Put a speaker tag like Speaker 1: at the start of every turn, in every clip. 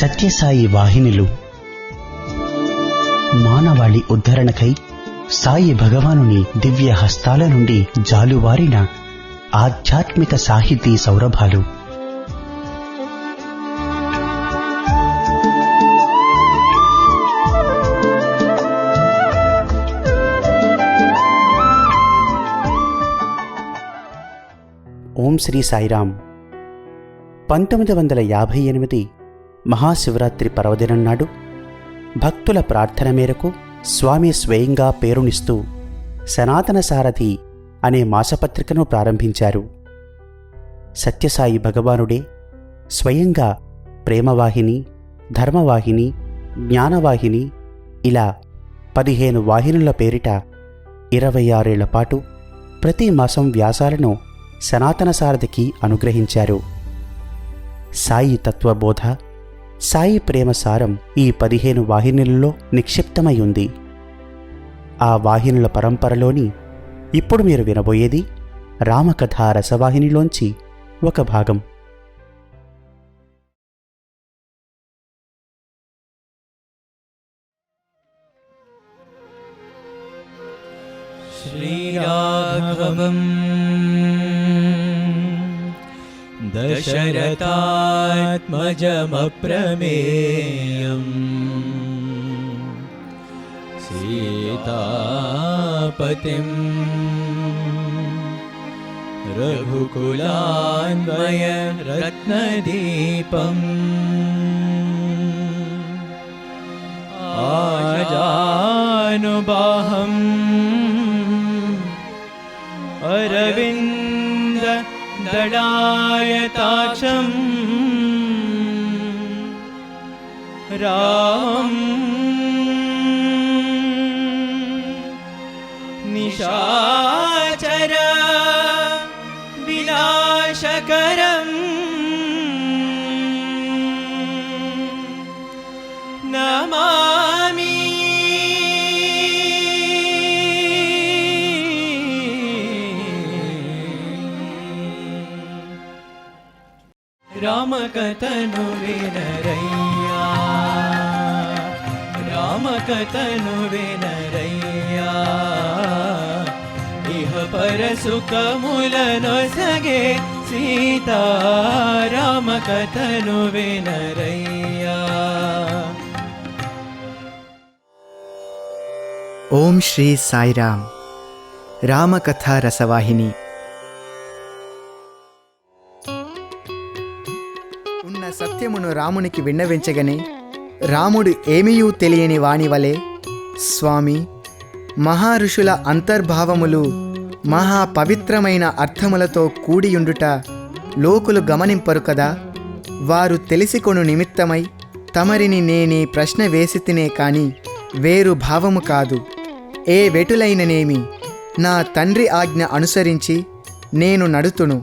Speaker 1: సత్యసాయి వాహినులు మానవాళి ఉద్ధరణకై సాయి భగవానుని దివ్య హస్తాల నుండి జాలువారిన ఆధ్యాత్మిక సాహితీ సౌరభాలు. ఓం శ్రీ సాయిరాం. 1958 మహాశివరాత్రి పర్వదినం నాడు భక్తుల ప్రార్థన మేరకు స్వామి స్వయంగా పేరునిస్తూ సనాతన సారథి అనే మాసపత్రికను ప్రారంభించారు. సత్యసాయి భగవానుడే స్వయంగా ప్రేమవాహిని, ధర్మవాహిని, జ్ఞానవాహిని ఇలా 15 వాహినుల పేరిట 26 ఏళ్ల పాటు ప్రతి మాసం వ్యాసాలను సనాతన సారథికి అనుగ్రహించారు. సాయి తత్వబోధ, సాయి ప్రేమ సారం ఈ 15 వాహినులలో నిక్షిప్తమై ఉంది. ఆ వాహినుల పరంపరలోని ఇప్పుడు మీరు వినబోయేది రామకథా రసవాహినిలోంచి ఒక భాగం.
Speaker 2: శ్రీరాఘవం దశరథాత్మజమప్రమేయం సీతాపతిం రఘుకులాన్వయ రత్నదీపం ఆజానుబాహం అరవింద దళాయతాక్షం రామం నిశాచర వినాశకరం నమామి. రామకథను వినరయ్యా, రామకథను వినరయ్యా, ఇహ పరసుఖములనొసగే సీతా రామకథను వినరయ్యా.
Speaker 3: ఓం శ్రీ సాయిరాం. రామకథా రసవాహిని. ఉన్న సత్యమును రామునికి విన్నవించగనే రాముడు ఏమీయూ తెలియని వాని వలె స్వామి మహారుషుల అంతర్భావములు మహా పవిత్రమైన అర్థములతో కూడియుండుట లోకులు గమనింపరు కదా. వారు తెలిసికొను నిమిత్తమై తమరిని నేనీ ప్రశ్న వేసితినే కాని వేరు భావము కాదు. ఏ వెటులైననేమి నా తండ్రి ఆజ్ఞ అనుసరించి నేను నడుతును.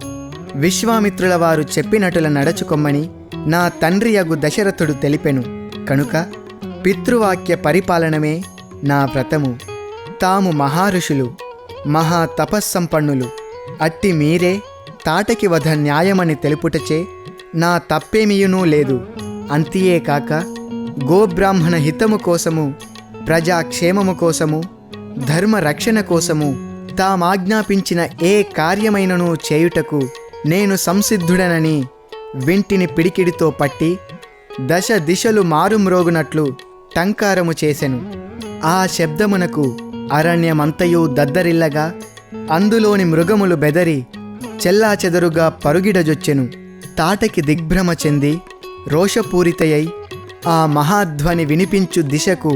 Speaker 3: విశ్వామిత్రుల వారు చెప్పినట్టుల నడచుకొమ్మని నా తండ్రియగు దశరథుడు తెలిపెను కనుక పితృవాక్య పరిపాలనమే నా వ్రతము. తాము మహారుషులు, మహా తపస్సంపన్నులు, అట్టి మీరే తాటకి వధ న్యాయమని తెలుపుటచే నా తప్పేమియునూ లేదు. అంతియే కాక గోబ్రాహ్మణ హితము కోసము, ప్రజాక్షేమము కోసము, ధర్మ రక్షణ కోసము తామాజ్ఞాపించిన ఏ కార్యమైనను చేయుటకు నేను సంసిద్ధుడనని వింటిని పిడికిడితో పట్టి దశ దిశలు మారుమ్రోగునట్లు టంకారము చేసెను. ఆ శబ్దమునకు అరణ్యమంతయు దద్దరిల్లగా అందులోని మృగములు బెదరి చెల్లాచెదరుగా పరుగిడజొచ్చెను. తాటకి దిగ్భ్రమ చెంది రోషపూరితయై ఆ మహాధ్వని వినిపించు దిశకు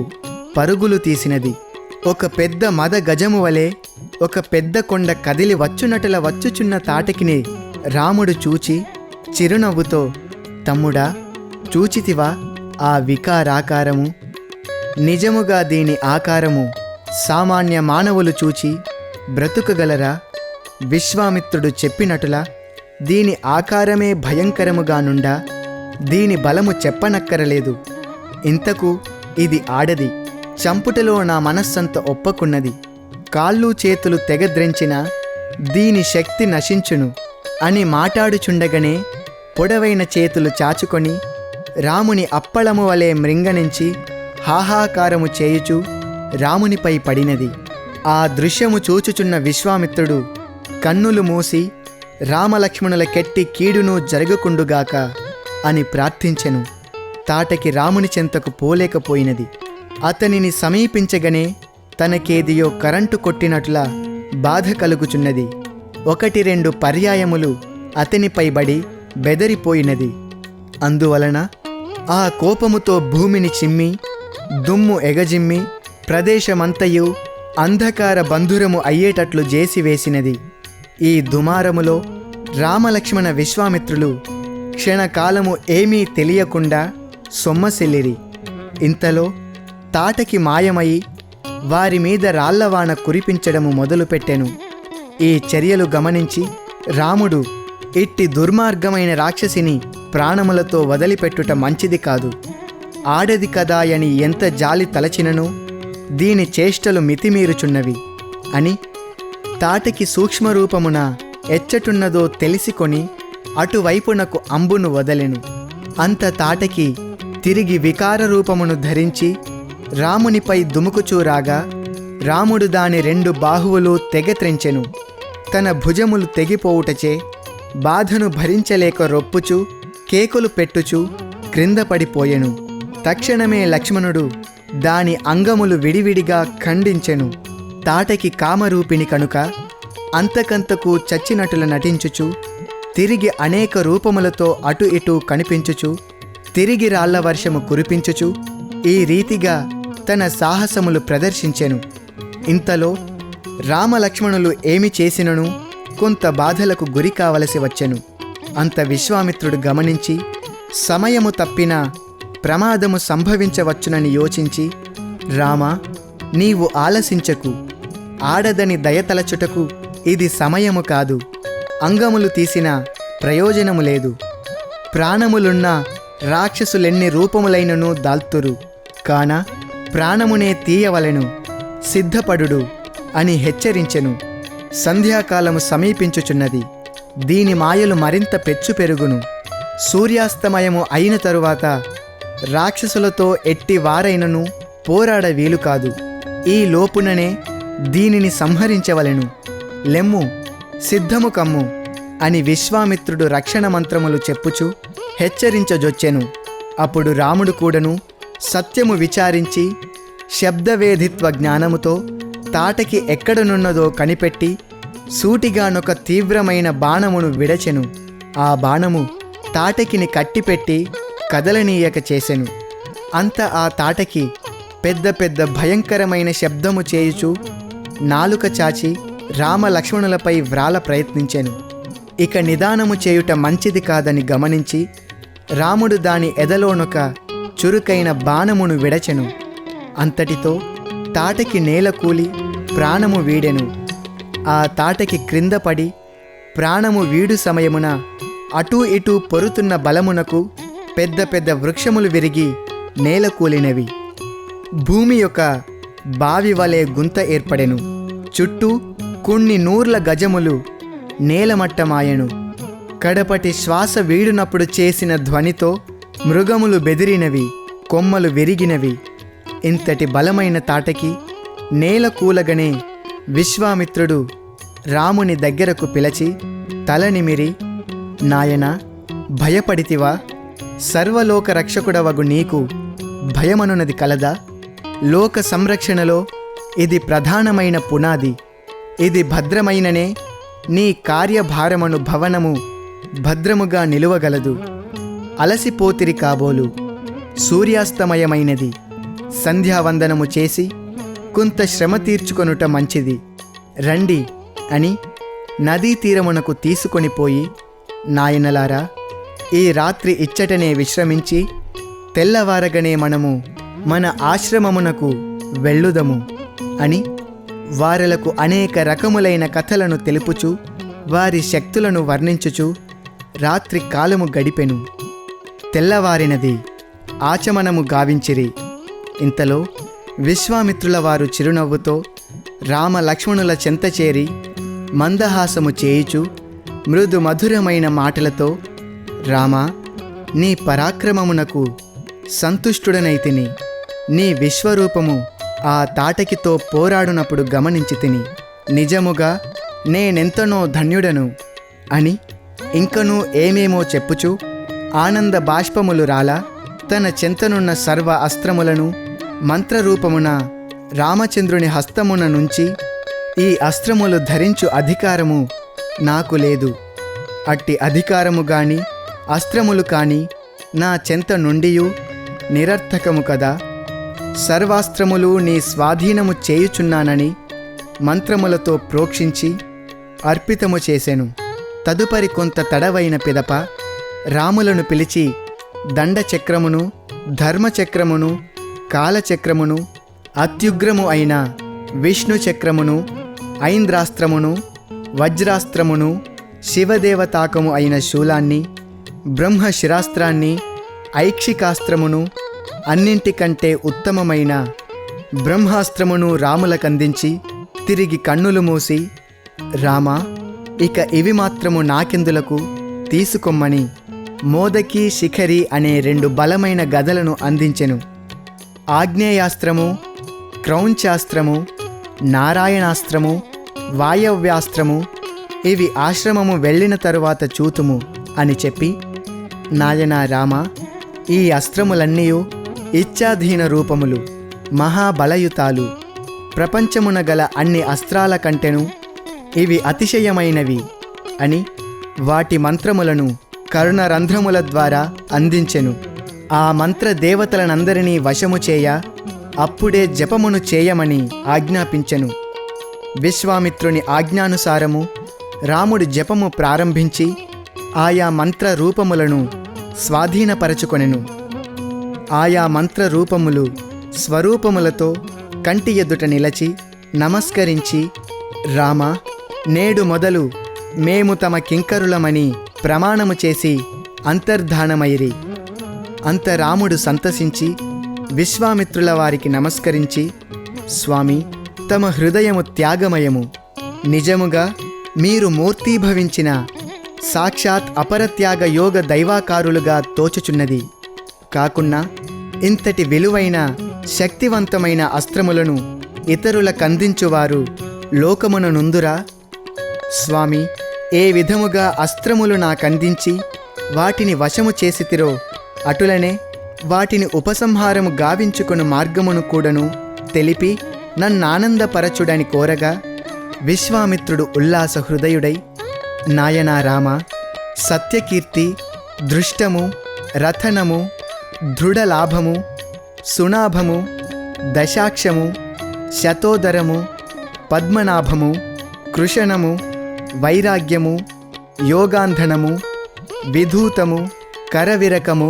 Speaker 3: పరుగులు తీసినది. ఒక పెద్ద మద గజము వలె ఒక పెద్ద కొండ కదిలి వచ్చునటుల వచ్చుచున్న తాటకిని రాముడు చూచి చిరునవ్వుతో, తమ్ముడా, చూచితివా ఆ వికారాకారము? నిజముగా దీని ఆకారము సామాన్య మానవులు చూచి బ్రతుకగలరా? విశ్వామిత్రుడు చెప్పినట్టులా దీని ఆకారమే భయంకరముగా నుండా దీని బలము చెప్పనక్కరలేదు. ఇంతకు ఇది ఆడది. చంపుటలో నా మనస్సంత ఒప్పకున్నది. కాళ్ళు చేతులు తెగద్రెంచిన దీని శక్తి నశించును అని మాటాడుచుండగనే పొడవైన చేతులు చాచుకొని రాముని అప్పళము వలె మృంగనించి హాహాకారము చేయుచు రామునిపై పడినది. ఆ దృశ్యము చూచుచున్న విశ్వామిత్రుడు కన్నులు మూసి రామలక్ష్మణుల కెట్టి కీడును జరగకుండుగాక అని ప్రార్థించెను. తాటకి రాముని చెంతకు పోలేకపోయినది. అతనిని సమీపించగనే తనకేదియో కరెంటు కొట్టినట్లా బాధ కలుగుచున్నది. 1-2 పర్యాయములు అతనిపై బడి బెదరిపోయినది. అందువలన ఆ కోపముతో భూమిని చిమ్మి దుమ్ము ఎగజిమ్మి ప్రదేశమంతయు అంధకార బంధురము అయ్యేటట్లు చేసివేసినది. ఈ దుమారములో రామలక్ష్మణ విశ్వామిత్రులు క్షణకాలము ఏమీ తెలియకుండా సొమ్మసిల్లిరి. ఇంతలో తాటకి మాయమై వారి మీద రాళ్లవాన కురిపించడము మొదలుపెట్టెను. ఈ చర్యలు గమనించి రాముడు ఇట్టి దుర్మార్గమైన రాక్షసిని ప్రాణములతో వదిలిపెట్టుట మంచిది కాదు, ఆడది కదాయని ఎంత జాలి తలచినను దీని చేష్టలు మితిమీరుచున్నవి అని తాటకి సూక్ష్మరూపమున ఎచ్చటున్నదో తెలిసికొని అటువైపునకు అంబును వదలెను. అంత తాటకి తిరిగి వికార రూపమును ధరించి రామునిపై దుముకుచూరాగా రాముడు దాని 2 బాహువులు తెగత్రెంచెను. తన భుజములు తెగిపోవుటచే బాధను భరించలేక రొప్పుచు కేకులు పెట్టుచు క్రింద పడిపోయెను. తక్షణమే లక్ష్మణుడు దాని అంగములు విడివిడిగా ఖండించెను. తాటకి కామరూపిణి కనుక అంతకంతకు చచ్చినట్టుల నటించుచు తిరిగి అనేక రూపములతో అటు ఇటు కనిపించుచు తిరిగి రాళ్ల వర్షము కురిపించుచు ఈ రీతిగా తన సాహసములు ప్రదర్శించెను. ఇంతలో రామలక్ష్మణులు ఏమి చేసినను కొంత బాధలకు గురి కావలసి వచ్చెను. అంత విశ్వామిత్రుడు గమనించి సమయము తప్పినా ప్రమాదము సంభవించవచ్చునని యోచించి, రామా, నీవు ఆలసించకు, ఆడదని దయతలచుటకు ఇది సమయము కాదు, అంగములు తీసినా ప్రయోజనము లేదు, ప్రాణములున్న రాక్షసులెన్ని రూపములైనను దాల్తురు, కాన ప్రాణమునే తీయవలెను, సిద్ధపడుడు అని హెచ్చరించెను. సంధ్యాకాలము సమీపించుచున్నది. దీని మాయలు మరింత పెచ్చు పెరుగును. సూర్యాస్తమయము అయిన తరువాత రాక్షసులతో ఎట్టి వారైనను పోరాడ వీలు కాదు. ఈ లోపుననే దీనిని సంహరించవలెను. లెమ్ము, సిద్ధము కమ్ము అని విశ్వామిత్రుడు రక్షణ మంత్రములు చెప్పుచు హెచ్చరించజొచ్చెను. అప్పుడు రాముడు కూడాను సత్యము విచారించి శబ్దవేధిత్వ జ్ఞానముతో తాటకి ఎక్కడనున్నదో కనిపెట్టి సూటిగానొక తీవ్రమైన బాణమును విడచెను. ఆ బాణము తాటకిని కట్టిపెట్టి కదలనీయక చేసెను. అంత ఆ తాటకి పెద్ద పెద్ద భయంకరమైన శబ్దము చేయుచు నాలుక చాచి రామలక్ష్మణులపై వ్రాల ప్రయత్నించెను. ఇక నిదానము చేయుట మంచిది కాదని గమనించి రాముడు దాని ఎదలోనొక చురుకైన బాణమును విడచెను. అంతటితో తాటకి నేలకూలి ప్రాణము వీడెను. ఆ తాటకి క్రింద పడి ప్రాణము వీడు సమయమున అటూ ఇటూ పొరుతున్న బలమునకు పెద్ద పెద్ద వృక్షములు విరిగి నేలకూలినవి. భూమి యొక్క బావి వలె గుంత ఏర్పడెను. చుట్టూ కొన్ని 100 గజములు నేలమట్టమాయెను. కడపటి శ్వాస వీడునప్పుడు చేసిన ధ్వనితో మృగములు బెదిరినవి, కొమ్మలు విరిగినవి. ఇంతటి బలమైన తాటకి నేల కూలగనే విశ్వామిత్రుడు రాముని దగ్గరకు పిలిచి తల నిమిరి, నాయనా, భయపడితివా? సర్వలోక రక్షకుడవగు నీకు భయమనున్నది కలదా? లోక సంరక్షణలో ఇది ప్రధానమైన పునాది. ఇది భద్రమైననే నీ కార్యభారమను భవనము భద్రముగా నిలువగలదు. అలసిపోతిరి కాబోలు, సూర్యాస్తమయమైనది. సంధ్యావందనము చేసి కొంత శ్రమ తీర్చుకొనుట మంచిది. రండి అని నదీ తీరమునకు తీసుకొని పోయి, నాయనలారా, ఈ రాత్రి ఇచ్చటనే విశ్రమించి తెల్లవారగనే మనము మన ఆశ్రమమునకు వెళ్ళుదము అని వారలకు అనేక రకములైన కథలను తెలుపుచు వారి శక్తులను వర్ణించుచు రాత్రి కాలము గడిపెను. తెల్లవారినది. ఆచమనము గావించిరి. ఇంతలో విశ్వామిత్రుల వారు చిరునవ్వుతో రామ లక్ష్మణుల చెంత చేరి మందహాసము చేయుచు మృదు మధురమైన మాటలతో, రామా, నీ పరాక్రమమునకు సంతుష్టుడనైతిని. నీ విశ్వరూపము ఆ తాటకితో పోరాడునప్పుడు గమనించి తిని నిజముగా నేనెంతనో ధన్యుడను అని ఇంకనూ ఏమేమో చెప్పుచు ఆనంద బాష్పములు రాలా తన చెంతనున్న సర్వ అస్త్రములను మంత్రరూపమున రామచంద్రుని హస్తమున నుంచి, ఈ అస్త్రములు ధరించు అధికారము నాకు లేదు. అట్టి అధికారము గాని అస్త్రములు కాని నా చెంత నుండియు నిరర్థకము కదా. సర్వాస్త్రములు నీ స్వాధీనము చేయుచున్నానని మంత్రములతో ప్రోక్షించి అర్పితము చేసెను. తదుపరి కొంత తడవైన పిదప రాములను పిలిచి దండచక్రమును, ధర్మచక్రమును, కాలచక్రమును, అత్యుగ్రము అయిన విష్ణు చక్రమును, ఐంద్రాస్త్రమును, వజ్రాస్త్రమును, శివదేవతాకము అయిన శూలాన్ని, బ్రహ్మశిరాస్త్రాన్ని, ఐక్షికాస్త్రమును, అన్నింటికంటే ఉత్తమమైన బ్రహ్మాస్త్రమును రాములకందించి తిరిగి కన్నులు మూసి, రామా, ఇక ఇవి మాత్రము నాకెందులకు, తీసుకొమ్మని మోదకి, శిఖరి అనే 2 బలమైన గదలను అందించెను. ఆగ్నేయాస్త్రము, క్రౌంచాస్త్రము, నారాయణాస్త్రము, వాయవ్యాస్త్రము ఇవి ఆశ్రమము వెళ్ళిన తరువాత చూతుము అని చెప్పి, నాయనా రామ, ఈ అస్త్రములన్నీయు ఇచ్ఛాధీన రూపములు, మహాబలయుతాలు. ప్రపంచమున గల అన్ని అస్త్రాల కంటెను ఇవి అతిశయమైనవి అని వాటి మంత్రములను కరుణరంధ్రముల ద్వారా అందించెను. ఆ మంత్ర దేవతలనందరినీ వశము చేయ అప్పుడే జపమును చేయమని ఆజ్ఞాపించెను. విశ్వామిత్రుని ఆజ్ఞానుసారము రాముడు జపము ప్రారంభించి ఆయా మంత్ర రూపములను స్వాధీనపరచుకొనెను. ఆయా మంత్ర రూపములు స్వరూపములతో కంటి ఎదుట నిలచి నమస్కరించి, రామ, నేడు మొదలు మేము తమ కింకరులమని ప్రమాణము చేసి అంతర్ధానమైరి. అంత రాముడు సంతసించి విశ్వామిత్రుల వారికి నమస్కరించి, స్వామి, తమ హృదయము త్యాగమయము. నిజముగా మీరు మూర్తీభవించిన సాక్షాత్ అపరత్యాగ యోగ దైవాకారులుగా తోచుచున్నది. కాకున్నా ఇంతటి విలువైన శక్తివంతమైన అస్త్రములను ఇతరులకందించువారు లోకమున నుందురా? స్వామి, ఏ విధముగా అస్త్రములు నాకందించి వాటిని వశము చేసితిరో అటులనే వాటిని ఉపసంహారము గావించుకొను మార్గమును కూడాను తెలిపి నన్నానందపరచుడని కోరగా, విశ్వామిత్రుడు ఉల్లాస హృదయుడై, నాయనా రామ, సత్యకీర్తి, దృష్టము, రథనము, దృఢలాభము, సునాభము, దశాక్షము, శతోదరము, పద్మనాభము, కృషణము, వైరాగ్యము, యోగాంధనము, విధూతము, కరవిరకము,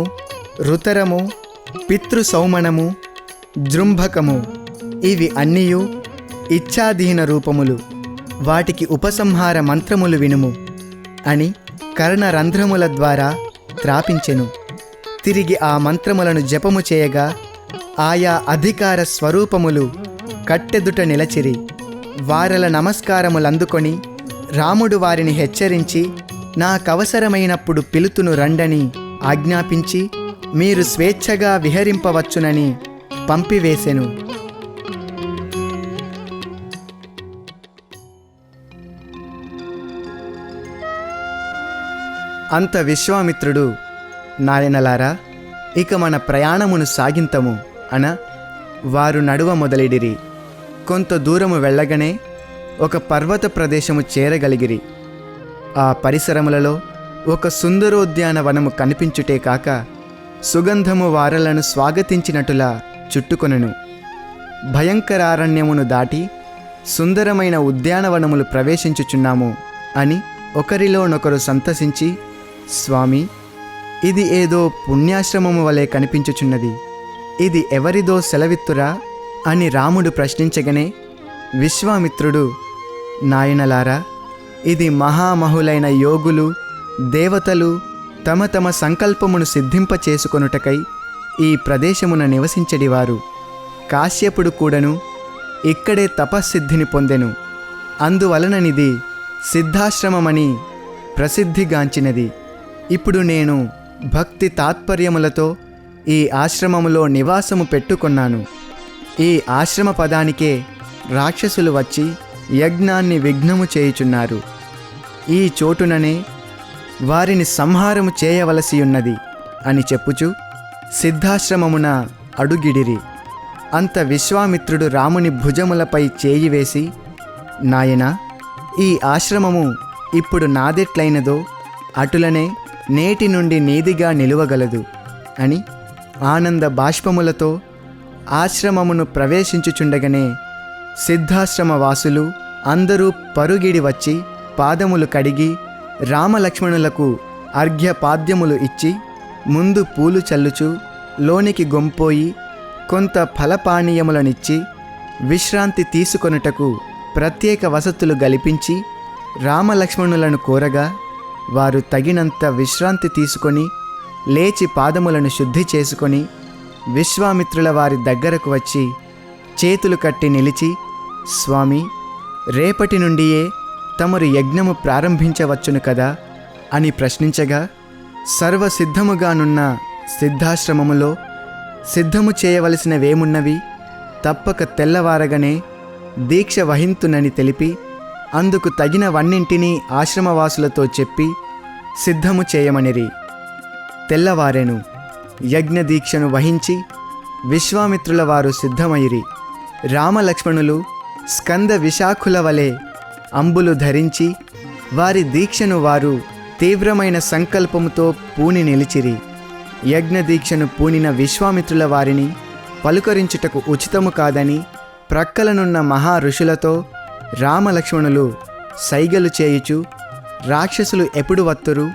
Speaker 3: రుతరము, పితృసౌమనము, జృంభకము ఇవి అన్నీయు ఇచ్ఛాధీన రూపములు. వాటికి ఉపసంహార మంత్రములు వినుము అని కర్ణరంధ్రముల ద్వారా త్రాపించెను. తిరిగి ఆ మంత్రములను జపము చేయగా ఆయా అధికార స్వరూపములు కట్టెదుట నిలచిరి. వారల నమస్కారములందుకొని రాముడు వారిని హెచ్చరించి, నాకవసరమైనప్పుడు పిలుతును రండని ఆజ్ఞాపించి, మీరు స్వేచ్ఛగా విహరింపవచ్చునని పంపివేసెను. అంత విశ్వామిత్రుడు, నాయనలారా, ఇక మన ప్రయాణమును సాగింతము అన వారు నడువ మొదలెడిరి. కొంత దూరము వెళ్ళగనే ఒక పర్వత ప్రదేశము చేరగలిగిరి. ఆ పరిసరములలో ఒక సుందరోద్యానవనము కనిపించుటే కాక సుగంధము వారలను స్వాగతించినట్టులా చుట్టుకొనెను. భయంకరారణ్యమును దాటి సుందరమైన ఉద్యానవనములు ప్రవేశించుచున్నాము అని ఒకరిలోనొకరు సంతసించి, స్వామి, ఇది ఏదో పుణ్యాశ్రమము వలె కనిపించుచున్నది, ఇది ఎవరిదో సెలవిత్తురా అని రాముడు ప్రశ్నించగనే విశ్వామిత్రుడు, నాయనలారా, ఇది మహామహులైన యోగులు, దేవతలు తమ తమ సంకల్పమును సిద్ధింపచేసుకొనుటకై ఈ ప్రదేశమున నివసించడివారు. కాశ్యపుడు కూడాను ఇక్కడే తపస్సిద్ధిని పొందెను. అందువలననిది సిద్ధాశ్రమమని ప్రసిద్ధిగాంచినది. ఇప్పుడు నేను భక్తి తాత్పర్యములతో ఈ ఆశ్రమములో నివాసము పెట్టుకున్నాను. ఈ ఆశ్రమ పదానికే రాక్షసులు వచ్చి యజ్ఞాన్ని విఘ్నము చేయుచున్నారు. ఈ చోటుననే వారిని సంహారము చేయవలసియున్నది అని చెప్పుచు సిద్ధాశ్రమమున అడుగిడిరి. అంత విశ్వామిత్రుడు రాముని భుజములపై చేయి వేసి, నాయనా, ఈ ఆశ్రమము ఇప్పుడు నాదెట్లైనదో అటులనే నేటి నుండి నీదిగా నిలువగలదు అని ఆనంద బాష్పములతో ఆశ్రమమును ప్రవేశించుచుండగనే సిద్ధాశ్రమ వాసులు అందరూ పరుగిడి వచ్చి పాదములు కడిగి రామలక్ష్మణులకు అర్ఘ్యపాద్యములు ఇచ్చి ముందు పూలు చల్లుచు లోనికి గొంపోయి కొంత ఫలపానీయములనిచ్చి విశ్రాంతి తీసుకొనుటకు ప్రత్యేక వసతులు గలిపించి రామలక్ష్మణులను కోరగా వారు తగినంత విశ్రాంతి తీసుకొని లేచి పాదములను శుద్ధి చేసుకొని విశ్వామిత్రుల వారి దగ్గరకు వచ్చి చేతులు కట్టి నిలిచి, స్వామి, రేపటి నుండియే తమరు యజ్ఞము ప్రారంభించవచ్చును కదా అని ప్రశ్నించగా, సర్వసిద్ధముగానున్న సిద్ధాశ్రమములో సిద్ధము చేయవలసినవేమున్నవి తప్పక తెల్లవారగనే దీక్ష వహింతునని తెలిపి అందుకు తగినవన్నింటినీ ఆశ్రమవాసులతో చెప్పి సిద్ధము చేయమనిరి. తెల్లవారెను. యజ్ఞదీక్షను వహించి విశ్వామిత్రుల వారు సిద్ధమైరి. రామలక్ష్మణులు స్కంద విశాఖుల వలె అంబులు ధరించి వారి దీక్షను వారు తీవ్రమైన సంకల్పముతో పూని నిలిచిరి. యజ్ఞదీక్షను పూనిన విశ్వామిత్రుల వారిని పలుకరించుటకు ఉచితము కాదని ప్రక్కలనున్న మహా ఋషులతో రామలక్ష్మణులు సైగలు చేయుచు రాక్షసులు ఎప్పుడు వత్తురు,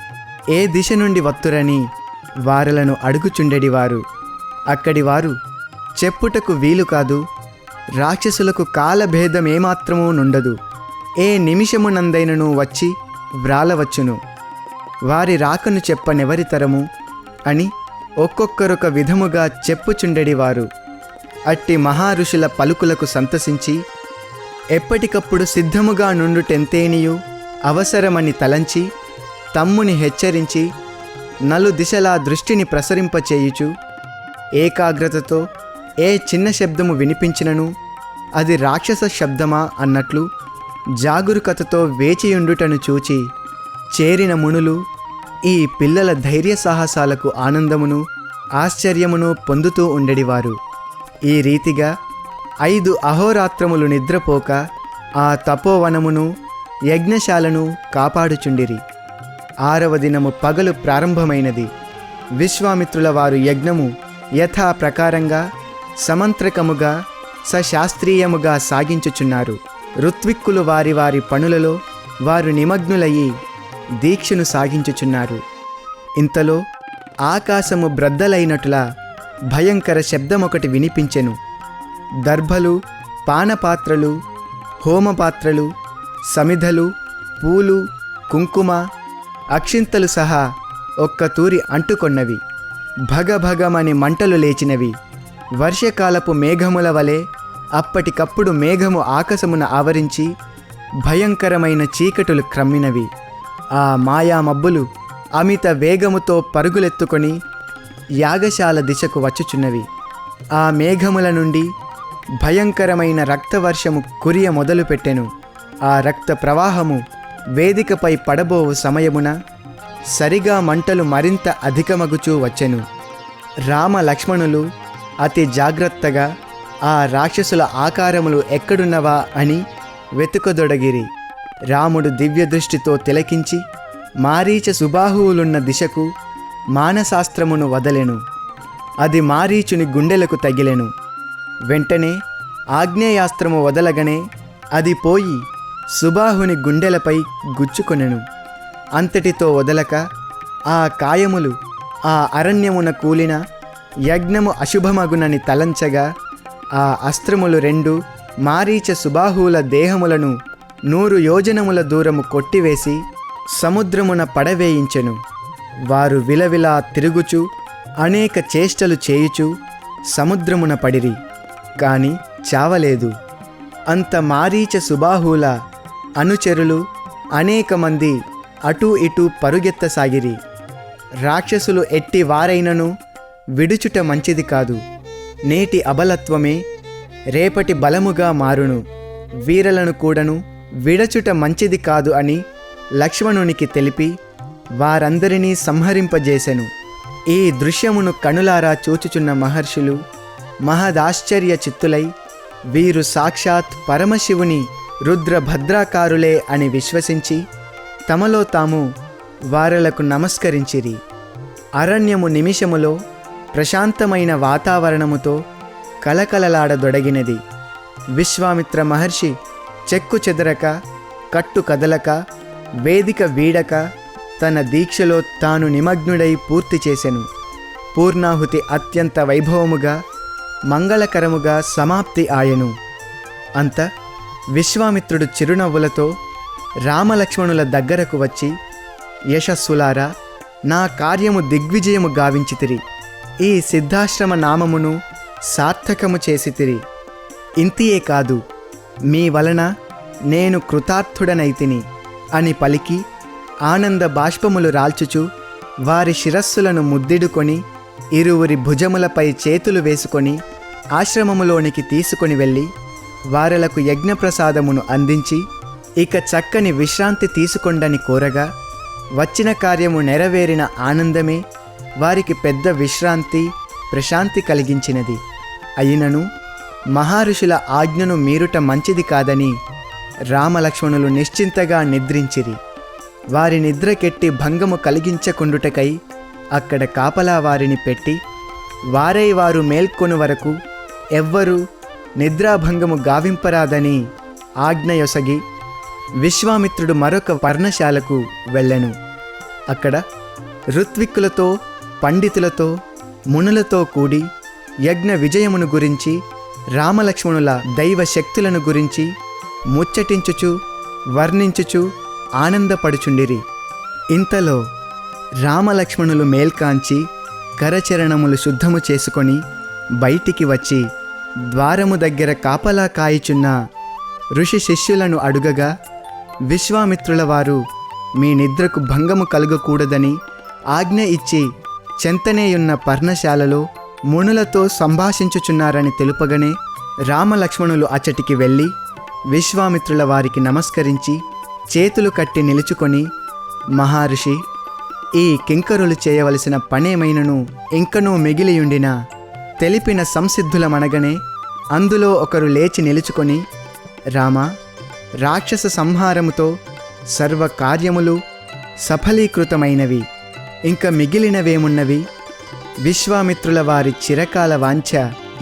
Speaker 3: ఏ దిశ నుండి వత్తురని వారలను అడుగుచుండెడివారు. అక్కడి వారు చెప్పుటకు వీలు కాదు, రాక్షసులకు కాలభేదమేమాత్రమూ నుండదు, ఏ నిమిషమునందైనను వచ్చి వ్రాలవచ్చును, వారి రాకను చెప్పనెవరితరము అని ఒక్కొక్కరొక విధముగా చెప్పుచుండెడివారు. అట్టి మహారుషుల పలుకులకు సంతసించి ఎప్పటికప్పుడు సిద్ధముగా నుండుటెంతేనియు అవసరమని తలంచి తమ్ముని హెచ్చరించి నలుదిశలా దృష్టిని ప్రసరింపచేయుచు ఏకాగ్రతతో ఏ చిన్న శబ్దము వినిపించినను అది రాక్షస శబ్దమా అన్నట్లు జాగరూకతతో వేచియుండుటను చూచి చేరిన మునులు ఈ పిల్లల ధైర్య సాహసాలకు ఆనందమును ఆశ్చర్యమును పొందుతూ ఉండెడివారు. ఈ రీతిగా 5 అహోరాత్రములు నిద్రపోక ఆ తపోవనమును యజ్ఞశాలను కాపాడుచుండిరి. 6వ దినము పగలు ప్రారంభమైనది. విశ్వామిత్రుల వారు యజ్ఞము యథాప్రకారంగా సమంత్రకముగా సశాస్త్రీయముగా సాగించుచున్నారు. ఋత్విక్కులు వారి వారి పనులలో వారు నిమగ్నులయ్యి దీక్షను సాగించుచున్నారు. ఇంతలో ఆకాశము బ్రద్దలైనట్లా భయంకర శబ్దమొకటి వినిపించెను. దర్భలు, పానపాత్రలు, హోమపాత్రలు, సమిధలు, పూలు, కుంకుమ, అక్షింతలు సహా ఒక్కతూరి అంటుకొన్నవి. భగభగమని మంటలు లేచినవి. వర్షకాలపు మేఘముల వలె అప్పటికప్పుడు మేఘము ఆకాశమున ఆవరించి భయంకరమైన చీకటులు క్రమ్మినవి. ఆ మాయామబ్బులు అమిత వేగముతో పరుగులెత్తుకొని యాగశాల దిశకు వచ్చుచున్నవి. ఆ మేఘముల నుండి భయంకరమైన రక్తవర్షము కురియ మొదలుపెట్టెను. ఆ రక్త ప్రవాహము వేదికపై పడబోవు సమయమున సరిగా మంటలు మరింత అధికమగుచూ వచ్చెను. రామ లక్ష్మణులు అతి జాగ్రత్తగా ఆ రాక్షసుల ఆకారములు ఎక్కడున్నవా అని వెతుకదొడగిరి. రాముడు దివ్యదృష్టితో తిలకించి మారీచ సుబాహువులున్న దిశకు మానశాస్త్రమును వదలెను. అది మారీచుని గుండెలకు తగిలెను. వెంటనే ఆగ్నేయాస్త్రము వదలగనే అది పోయి సుబాహుని గుండెలపై గుచ్చుకొనెను. అంతటితో వదలక ఆ కాయములు ఆ అరణ్యమున కూలిన యజ్ఞము అశుభమగునని తలంచగా ఆ అస్త్రములు 2 మారీచ సుబాహువుల దేహములను 100 యోజనముల దూరము కొట్టివేసి సముద్రమున పడవేయించెను. వారు విలవిలా తిరుగుచు అనేక చేష్టలు చేయుచు సముద్రమున పడిరి, కాని చావలేదు. అంత మారీచ సుబాహుల అనుచరులు అనేక మంది అటూ ఇటూ పరుగెత్తసాగిరి. రాక్షసులు ఎట్టి వారైనను విడుచుట మంచిది కాదు. నేటి అబలత్వమే రేపటి బలముగా మారును. వీరలను కూడాను విడచుట మంచిది కాదు అని లక్ష్మణునికి తెలిపి వారందరినీ సంహరింపజేసెను. ఈ దృశ్యమును కనులారా చూచుచున్న మహర్షులు మహదాశ్చర్య చిత్తులై వీరు సాక్షాత్ పరమశివుని రుద్రభద్రాకారులే అని విశ్వసించి తమలో తాము వారలకు నమస్కరించిరి. అరణ్యము నిమిషములో ప్రశాంతమైన వాతావరణముతో కలకలలాడదొడగినది. విశ్వామిత్ర మహర్షి చెక్కు చెదరక, కట్టు కదలక, వేదిక వీడక తన దీక్షలో తాను నిమగ్నుడై పూర్తి చేసెను. పూర్ణాహుతి అత్యంత వైభవముగా మంగళకరముగా సమాప్తి ఆయను. అంత విశ్వామిత్రుడు చిరునవ్వులతో రామలక్ష్మణుల దగ్గరకు వచ్చి, యశస్సులారా, నా కార్యము దిగ్విజయము గావించితిరి. ఈ సిద్ధాశ్రమ నామమును సార్థకము చేసితిరి. ఇంతియే కాదు, మీ వలన నేను కృతార్థుడనైతిని అని పలికి ఆనంద బాష్పములు రాల్చుచు వారి శిరస్సులను ముద్దిడుకొని ఇరువురి భుజములపై చేతులు వేసుకొని ఆశ్రమములోనికి తీసుకొని వెళ్ళి వారలకు యజ్ఞప్రసాదమును అందించి ఇక చక్కని విశ్రాంతి తీసుకొండని కోరగా, వచ్చిన కార్యము నెరవేరిన ఆనందమే వారికి పెద్ద విశ్రాంతి, ప్రశాంతి కలిగించినది. అయినను మహర్షుల ఆజ్ఞను మీరుట మంచిది కాదని రామలక్ష్మణులు నిశ్చింతగా నిద్రించిరి. వారి నిద్రకెట్టి భంగము కలిగించకుండుటకై అక్కడ కాపలా వారిని పెట్టి వారై వారు మేల్కొను వరకు ఎవ్వరూ నిద్రాభంగము గావింపరాదని ఆజ్ఞయొసగి విశ్వామిత్రుడు మరొక పర్ణశాలకు వెళ్ళెను. అక్కడ ఋత్విక్కులతో, పండితులతో, మునులతో కూడి యజ్ఞ విజయమును గురించి, రామలక్ష్మణుల దైవ శక్తులను గురించి ముచ్చటించుచు వర్ణించుచు ఆనందపడుచుండిరి. ఇంతలో రామలక్ష్మణులు మేల్కాంచి కరచరణములు శుద్ధము చేసుకొని బయటికి వచ్చి ద్వారము దగ్గర కాపలా కాయిచున్న ఋషి శిష్యులను అడుగగా, విశ్వామిత్రుల వారు మీ నిద్రకు భంగము కలుగకూడదని ఆజ్ఞ ఇచ్చి చెంతనేయున్న పర్ణశాలలో మునులతో సంభాషించుచున్నారని తెలుపగానే రామలక్ష్మణులు అచ్చటికి వెళ్ళి విశ్వామిత్రుల వారికి నమస్కరించి చేతులు కట్టి నిలుచుకొని, మహర్షి, ఈ కింకరులు చేయవలసిన పనేమైనను ఇంకనూ మిగిలియుండినా తెలిపిన సంసిద్ధులమనగనే అందులో ఒకరు లేచి నిలుచుకొని, రామా, రాక్షస సంహారముతో సర్వ కార్యములు సఫలీకృతమైనవి. ఇంక మిగిలినవేమున్నవి? విశ్వామిత్రుల వారి చిరకాల వాంఛ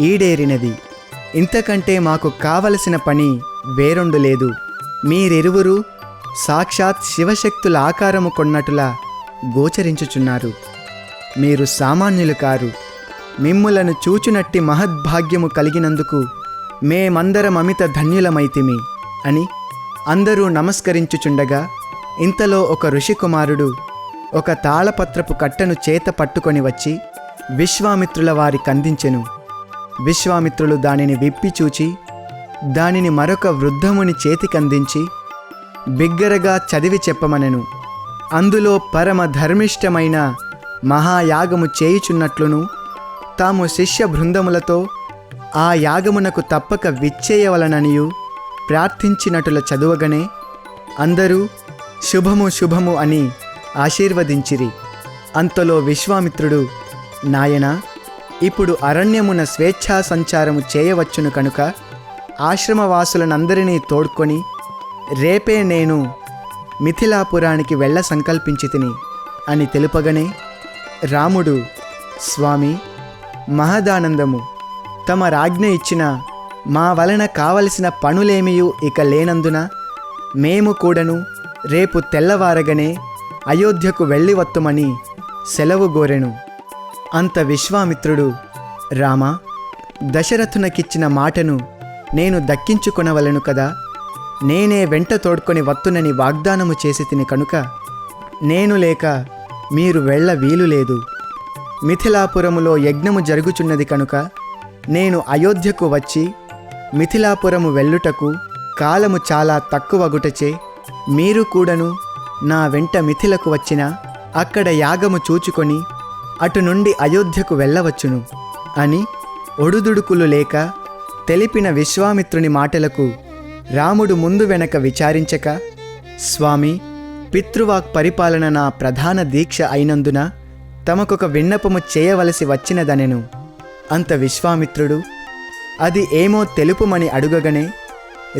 Speaker 3: ఈడేరినది. ఇంతకంటే మాకు కావలసిన పని వేరొండు లేదు. మీరిరువురు సాక్షాత్ శివశక్తుల ఆకారము కొన్నట్టులా గోచరించుచున్నారు. మీరు సామాన్యులు కారు. మిమ్ములను చూచునట్టి మహద్భాగ్యము కలిగినందుకు మేమందరం అమిత ధన్యులమైతిమి అని అందరూ నమస్కరించుచుండగా, ఇంతలో ఒక ఋషికుమారుడు ఒక తాళపత్రపు కట్టను చేత పట్టుకొని వచ్చి విశ్వామిత్రుల వారికి అందించెను. విశ్వామిత్రులు దానిని విప్పి చూచి దానిని మరొక వృద్ధముని చేతికందించి బిగ్గరగా చదివి చెప్పమనెను. అందులో పరమ ధర్మిష్టమైన మహాయాగము చేయుచున్నట్లును తాము శిష్య బృందములతో ఆ యాగమునకు తప్పక విచ్చేయవలననియు ప్రార్థించినట్టుల చదువగనే అందరూ శుభము శుభము అని ఆశీర్వదించిరి. అంతలో విశ్వామిత్రుడు, నాయనా, ఇప్పుడు అరణ్యమున స్వేచ్ఛా సంచారము చేయవచ్చును కనుక ఆశ్రమవాసులనందరినీ తోడ్కొని రేపే నేను మిథిలాపురానికి వెళ్ళ సంకల్పించితిని అని తెలుపగనే రాముడు, స్వామి, మహదానందము. తమ రాజ్ఞ ఇచ్చిన మా వలన కావలసిన పనులేమియూ ఇక లేనందున మేము కూడాను రేపు తెల్లవారగనే అయోధ్యకు వెళ్ళివత్తుమని సెలవు గోరెను. అంత విశ్వామిత్రుడు, రామా, దశరథునకిచ్చిన మాటను నేను దక్కించుకొనవలెను కదా. నేనే వెంట తోడ్కొని వత్తునని వాగ్దానము చేసి తిని కనుక నేను లేక మీరు వెళ్ళ వీలులేదు. మిథిలాపురములో యజ్ఞము జరుగుచున్నది కనుక నేను అయోధ్యకు వచ్చి మిథిలాపురము వెళ్ళుటకు కాలము చాలా తక్కువగుటచే మీరు కూడాను నా వెంట మిథిలకు వచ్చినా అక్కడ యాగము చూచుకొని అటు నుండి అయోధ్యకు వెళ్ళవచ్చును అని ఒడుదుడుకులు లేక తెలిపిన విశ్వామిత్రుని మాటలకు రాముడు ముందు వెనక విచారించక, స్వామి, పితృవాక్ పరిపాలన నా ప్రధాన దీక్ష అయినందున తమకొక విన్నపము చేయవలసి వచ్చినదనెను. అంత విశ్వామిత్రుడు అది ఏమో తెలుపుమని అడుగగనే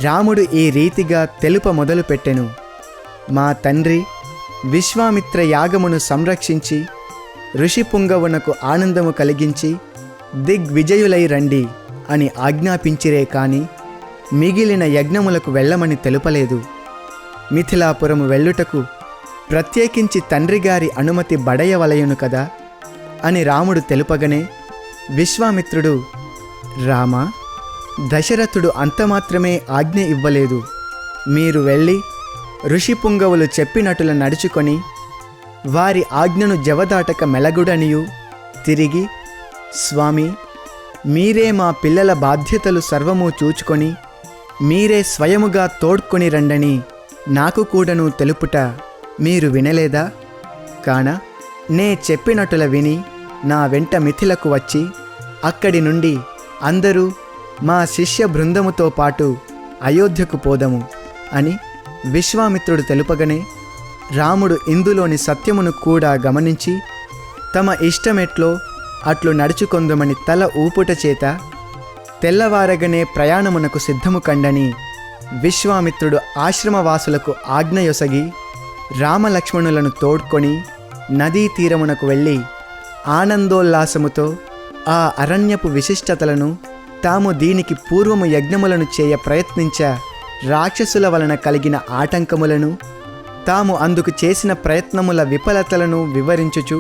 Speaker 3: రాముడు ఈ రీతిగా తెలుప మొదలుపెట్టెను. మా తండ్రి విశ్వామిత్ర యాగమును సంరక్షించి ఋషిపుంగవునకు ఆనందము కలిగించి దిగ్విజయులై రండి అని ఆజ్ఞాపించిరే కాని మిగిలిన యజ్ఞములకు వెళ్ళమని తెలుపలేదు. మిథిలాపురము వెళ్ళుటకు ప్రత్యేకించి తండ్రిగారి అనుమతి బడయవలయును కదా అని రాముడు తెలుపగనే విశ్వామిత్రుడు, రామా, దశరథుడు అంతమాత్రమే ఆజ్ఞ ఇవ్వలేదు. మీరు వెళ్ళి ఋషిపుంగవులు చెప్పినట్లు నడుచుకొని వారి ఆజ్ఞను జవదాటక మెలగుడనియు తిరిగి, స్వామి, మీరే మా పిల్లల బాధ్యతలు సర్వము చూచుకొని మీరే స్వయముగా తోడ్కొని రండని నాకు కూడాను తెలుపుట మీరు వినలేదా? కాన నే చెప్పినట్టుల విని నా వెంట మిథిలకు వచ్చి అక్కడి నుండి అందరూ మా శిష్య బృందముతో పాటు అయోధ్యకు పోదము అని విశ్వామిత్రుడు తెలుపగనే రాముడు ఇందులోని సత్యమును కూడా గమనించి తమ ఇష్టమెట్లో అట్లు నడుచుకొందుమని తల ఊపుట చేత తెల్లవారగనే ప్రయాణమునకు సిద్ధము కండని విశ్వామిత్రుడు ఆశ్రమవాసులకు ఆజ్ఞయొసగి రామలక్ష్మణులను తోడ్కొని నదీ తీరమునకు వెళ్ళి ఆనందోల్లాసముతో ఆ అరణ్యపు విశిష్టతలను, తాము దీనికి పూర్వము యజ్ఞములను చేయ ప్రయత్నించ రాక్షసుల వలన కలిగిన ఆటంకములను, తాము అందుకు చేసిన ప్రయత్నముల విఫలతలను వివరించుచు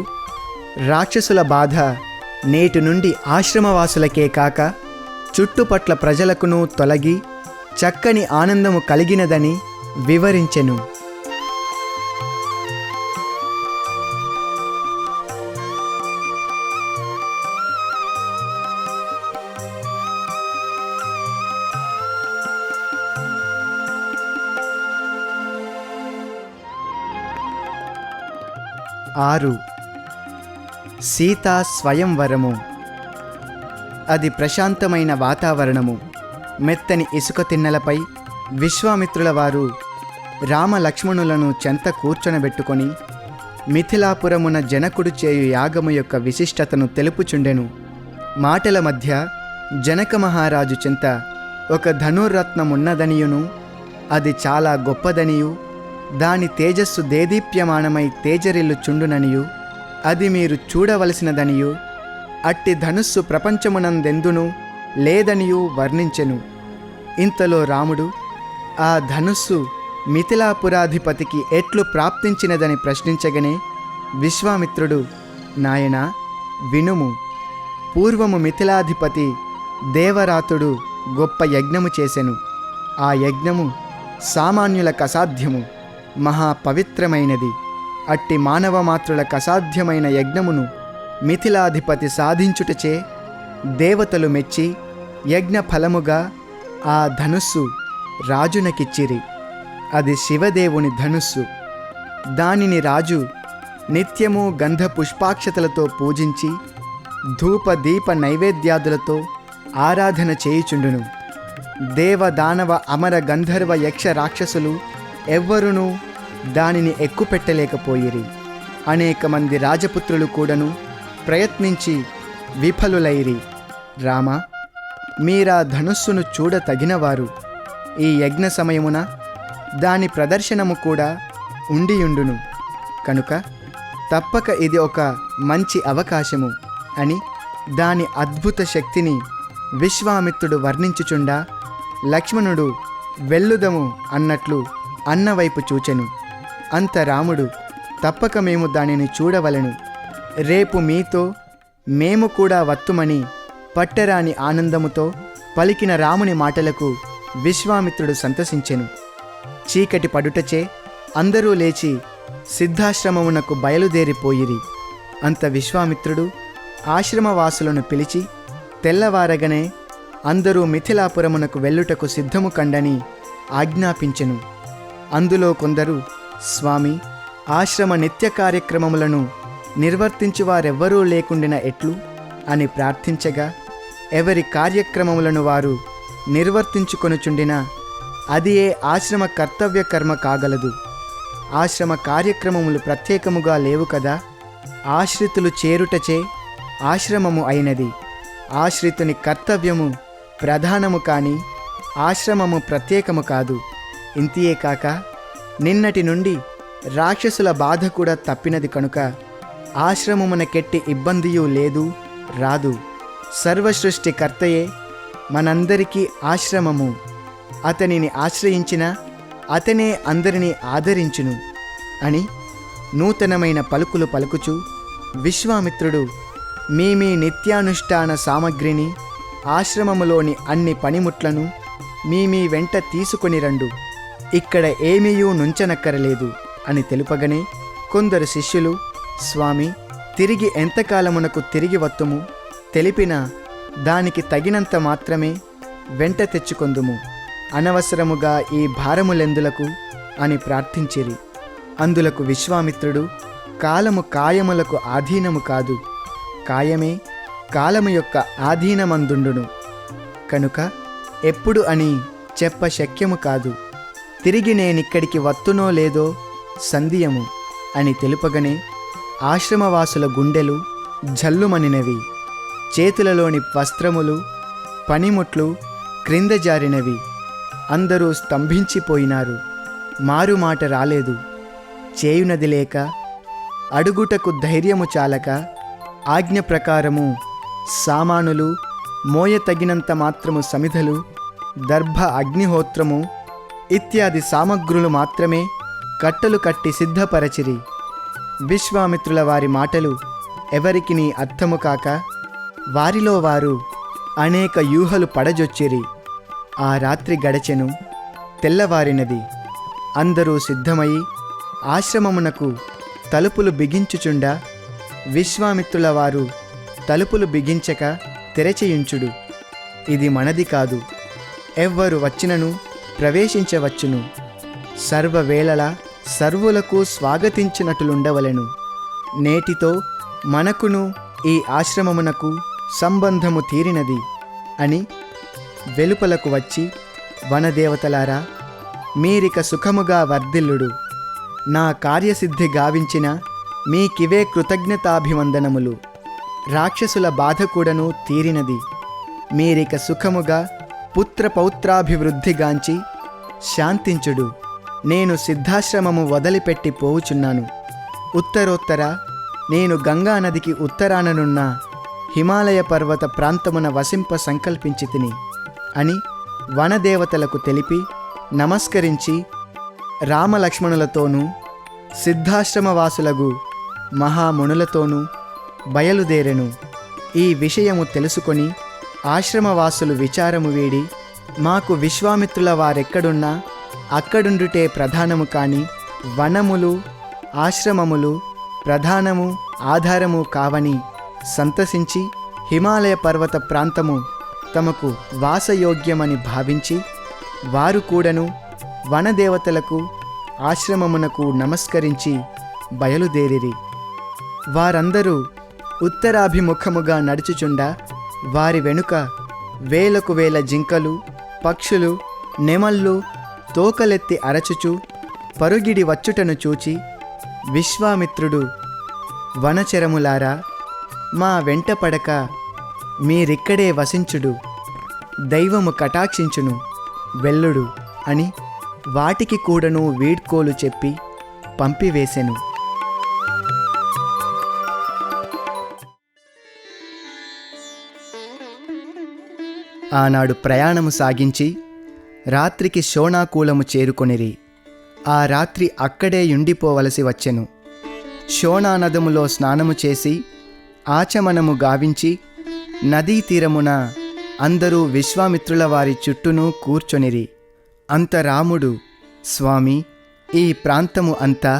Speaker 3: రాక్షసుల బాధ నేటి నుండి ఆశ్రమవాసులకే కాక చుట్టుపట్ల ప్రజలకును తొలగి చక్కని ఆనందము కలిగినదని వివరించెను. ఆరు. సీతా స్వయంవరము. అది ప్రశాంతమైన వాతావరణము. మెత్తని ఇసుక తిన్నెలపై విశ్వామిత్రుల వారు రామలక్ష్మణులను చెంత కూర్చొనబెట్టుకొని మిథిలాపురమున జనకుడు చేయు యాగము యొక్క విశిష్టతను తెలుపుచుండెను. మాటల మధ్య జనక మహారాజు చెంత ఒక ధనుర్రత్నమున్నదనియును, అది చాలా గొప్పదనియు, దాని తేజస్సు దేదీప్యమానమై తేజరిల్లుచుండుననియు, అది మీరు చూడవలసినదనియు, అట్టి ధనుస్సు ప్రపంచమునందెందును లేదనియు వర్ణించెను. ఇంతలో రాముడు ఆ ధనుస్సు మిథిలాపురాధిపతికి ఎట్లు ప్రాప్తించినదని ప్రశ్నించగనే విశ్వామిత్రుడు, నాయనా, వినుము. పూర్వము మిథిలాధిపతి దేవరాతుడు గొప్ప యజ్ఞము చేసెను. ఆ యజ్ఞము సామాన్యులకు అసాధ్యము, మహాపవిత్రమైనది. అట్టి మానవమాత్రులకు అసాధ్యమైన యజ్ఞమును మిథిలాధిపతి సాధించుటచే దేవతలు మెచ్చి యజ్ఞ ఫలముగా ఆ ధనుస్సు రాజునకిచ్చిరి. అది శివదేవుని ధనుస్సు. దానిని రాజు నిత్యము గంధ పుష్పాక్షతలతో పూజించి ధూప దీప నైవేద్యాదులతో ఆరాధన చేయుచుండును. దేవదానవ అమర గంధర్వ యక్ష రాక్షసులు ఎవ్వరునూ దానిని ఎక్కుపెట్టలేకపోయిరి. అనేక మంది రాజపుత్రులు కూడాను ప్రయత్నించి విఫలులైరి. రామ, మీరా ధనుస్సును చూడ తగినవారు. ఈ యజ్ఞ సమయమున దాని ప్రదర్శనము కూడా ఉండియుండును కనుక తప్పక ఇది ఒక మంచి అవకాశము అని దాని అద్భుత శక్తిని విశ్వామిత్రుడు వర్ణించుచుండా లక్ష్మణుడు వెళ్ళుదము అన్నట్లు అన్నవైపు చూచెను. అంత రాముడు, తప్పక మేము దానిని చూడవలెను. రేపు మీతో మేము కూడా వత్తుమని పట్టరాని ఆనందముతో పలికిన రాముని మాటలకు విశ్వామిత్రుడు సంతసించెను. చీకటి పడుటచే అందరూ లేచి సిద్ధాశ్రమమునకు బయలుదేరిపోయిరి. అంత విశ్వామిత్రుడు ఆశ్రమవాసులను పిలిచి తెల్లవారగనే అందరూ మిథిలాపురమునకు వెళ్ళుటకు సిద్ధము కండని ఆజ్ఞాపించెను. అందులో కొందరు, స్వామి, ఆశ్రమ నిత్య కార్యక్రమములను నిర్వర్తించువారెవ్వరూ లేకుండిన ఎట్లు అని ప్రార్థించగా, ఎవరి కార్యక్రమములను వారు నిర్వర్తించుకొనుచుండిన అది ఏ ఆశ్రమ కర్తవ్య కర్మ కాగలదు. ఆశ్రమ కార్యక్రమములు ప్రత్యేకముగా లేవు కదా. ఆశ్రితులు చేరుటచే ఆశ్రమము అయినది. ఆశ్రితుని కర్తవ్యము ప్రధానము కాని ఆశ్రమము ప్రత్యేకము కాదు. ఇంతియే కాక నిన్నటి నుండి రాక్షసుల బాధ కూడా తప్పినది కనుక ఆశ్రమమునకెట్టి ఇబ్బందియూ లేదు, రాదు. సర్వసృష్టికర్తయే మనందరికీ ఆశ్రమము. అతనిని ఆశ్రయించిన అతనే అందరినీ ఆదరించును అని నూతనమైన పలుకులు పలుకుచు విశ్వామిత్రుడు మీ నిత్యానుష్ఠాన సామగ్రిని, ఆశ్రమములోని అన్ని పనిముట్లను మీ వెంట తీసుకొని రండు, ఇక్కడ ఏమీయూ నుంచనక్కరలేదు అని తెలుపగనే కొందరు శిష్యులు, స్వామి, తిరిగి ఎంతకాలమునకు తిరిగి వత్తుము, తెలిపిన దానికి తగినంత మాత్రమే వెంట తెచ్చుకొందుము, అనవసరముగా ఈ భారములెందులకు అని ప్రార్థించిరి. అందులకు విశ్వామిత్రుడు, కాలము కాయములకు ఆధీనము కాదు, కాయమే కాలము యొక్క ఆధీనమందుండును కనుక ఎప్పుడు అని చెప్ప శక్యము కాదు. తిరిగి నేనిక్కడికి వత్తునో లేదో సంధియము అని తెలుపగనే ఆశ్రమవాసుల గుండెలు జల్లుమనినవి. చేతులలోని వస్త్రములు, పనిముట్లు క్రింద జారినవి. అందరూ స్తంభించిపోయినారు. మారుమాట రాలేదు. చేయునది లేక, అడుగుటకు ధైర్యము చాలక, ఆజ్ఞ ప్రకారము సామానులు, మోయతగినంత మాత్రము సమిధలు, దర్భ అగ్నిహోత్రము ఇత్యాది సామగ్రులు మాత్రమే కట్టలు కట్టి సిద్ధపరచిరి. విశ్వామిత్రుల వారి మాటలు ఎవరికినీ అర్థము కాక వారిలో వారు అనేక యూహలు పడజొచ్చిరి. ఆ రాత్రి గడచెను. తెల్లవారినది. అందరూ సిద్ధమై ఆశ్రమమునకు తలుపులు బిగించుచుండా విశ్వామిత్రుల వారు తలుపులు బిగించక తెరచియుంచుడు. ఇది మనది కాదు, ఎవ్వరు వచ్చినను ప్రవేశించవచ్చును, సర్వవేళలా సర్వులకు స్వాగతించినట్లుండవలెను. నేటితో మనకును ఈ ఆశ్రమమునకు సంబంధము తీరినది అని వెలుపలకు వచ్చి, వనదేవతలారా, మీరిక సుఖముగా వర్ధిల్లుడు, నా కార్యసిద్ధి గావించిన మీకివే కృతజ్ఞతాభివందనములు. రాక్షసుల బాధ కూడాను తీరినది. మీరిక సుఖముగా పుత్రపౌత్రాభివృద్ధిగాంచి శాంతించుడు. నేను సిద్ధాశ్రమము వదిలిపెట్టి పోవుచున్నాను. ఉత్తరోత్తర నేను గంగానదికి ఉత్తరాననున్న హిమాలయ పర్వత ప్రాంతమున వసింప సంకల్పించి తిని అని వనదేవతలకు తెలిపి నమస్కరించి రామలక్ష్మణులతోనూ సిద్ధాశ్రమవాసులగు మహామునులతోనూ బయలుదేరెను. ఈ విషయము తెలుసుకొని ఆశ్రమవాసులు విచారము వీడి, మాకు విశ్వామిత్రుల వారెక్కడున్నా అక్కడుండుటే ప్రధానము కాని వనములు, ఆశ్రమములు ప్రధానము ఆధారము కావని సంతసించి హిమాలయ పర్వత ప్రాంతము తమకు వాసయోగ్యమని భావించి వారు కూడాను వనదేవతలకు ఆశ్రమమునకు నమస్కరించి బయలుదేరిరి. వారందరూ ఉత్తరాభిముఖముగా నడుచుచుండా వారి వెనుక వేలకు వేల జింకలు, పక్షులు, నెమళ్ళు తోకలెత్తి అరచుచు పరుగిడి వచ్చుటను చూచి విశ్వామిత్రుడు, వనచరములారా, మా వెంట పడక మీరిక్కడే వసించుడు, దైవము కటాక్షించును, వెళ్ళుడు అని వాటికి కూడాను వీడ్కోలు చెప్పి పంపివేసెను. ఆనాడు ప్రయాణము సాగించి రాత్రికి శోణాకూలము చేరుకొనిరి. ఆ రాత్రి అక్కడే యుండిపోవలసి వచ్చెను. శోణానదములో స్నానము చేసి ఆచమనము గావించి నదీ తీరమున అందరూ విశ్వామిత్రుల వారి చుట్టూను కూర్చొనిరి. అంత రాముడు, స్వామి, ఈ ప్రాంతము అంతా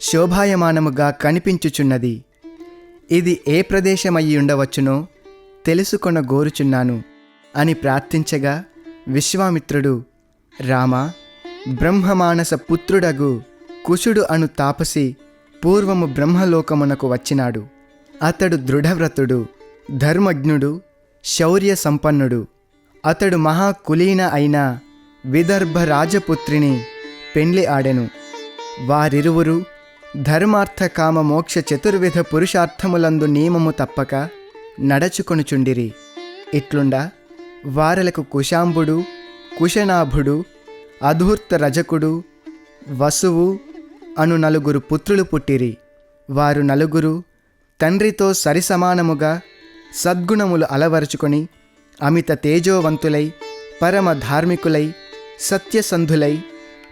Speaker 3: శోభాయమానముగా కనిపించుచున్నది. ఇది ఏ ప్రదేశమయ్యి ఉండవచ్చునో తెలుసుకొన గోరుచున్నాను అని ప్రార్థించగా విశ్వామిత్రుడు, రామ, బ్రహ్మమానస పుత్రుడగు కుశుడు అను తాపసి పూర్వము బ్రహ్మలోకమునకు వచ్చినాడు. అతడు దృఢవ్రతుడు, ధర్మజ్ఞుడు, శౌర్య సంపన్నుడు. అతడు మహాకులీన అయిన విదర్భ రాజపుత్రిని పెండ్లి ఆడెను. వారిరువురు ధర్మార్థ కామ మోక్ష చతుర్విధ పురుషార్థములందు నియమము తప్పక నడచుకొనుచుండిరి. ఇట్లుండా వారలకు కుశాంబుడు, కుశనాభుడు, అధూర్త రజకుడు, వసువు అను నలుగురు పుత్రులు పుట్టిరి. వారు నలుగురు తండ్రితో సరిసమానముగా సద్గుణములు అలవరుచుకొని అమిత తేజోవంతులై, పరమ ధార్మికులై, సత్యసంధులై,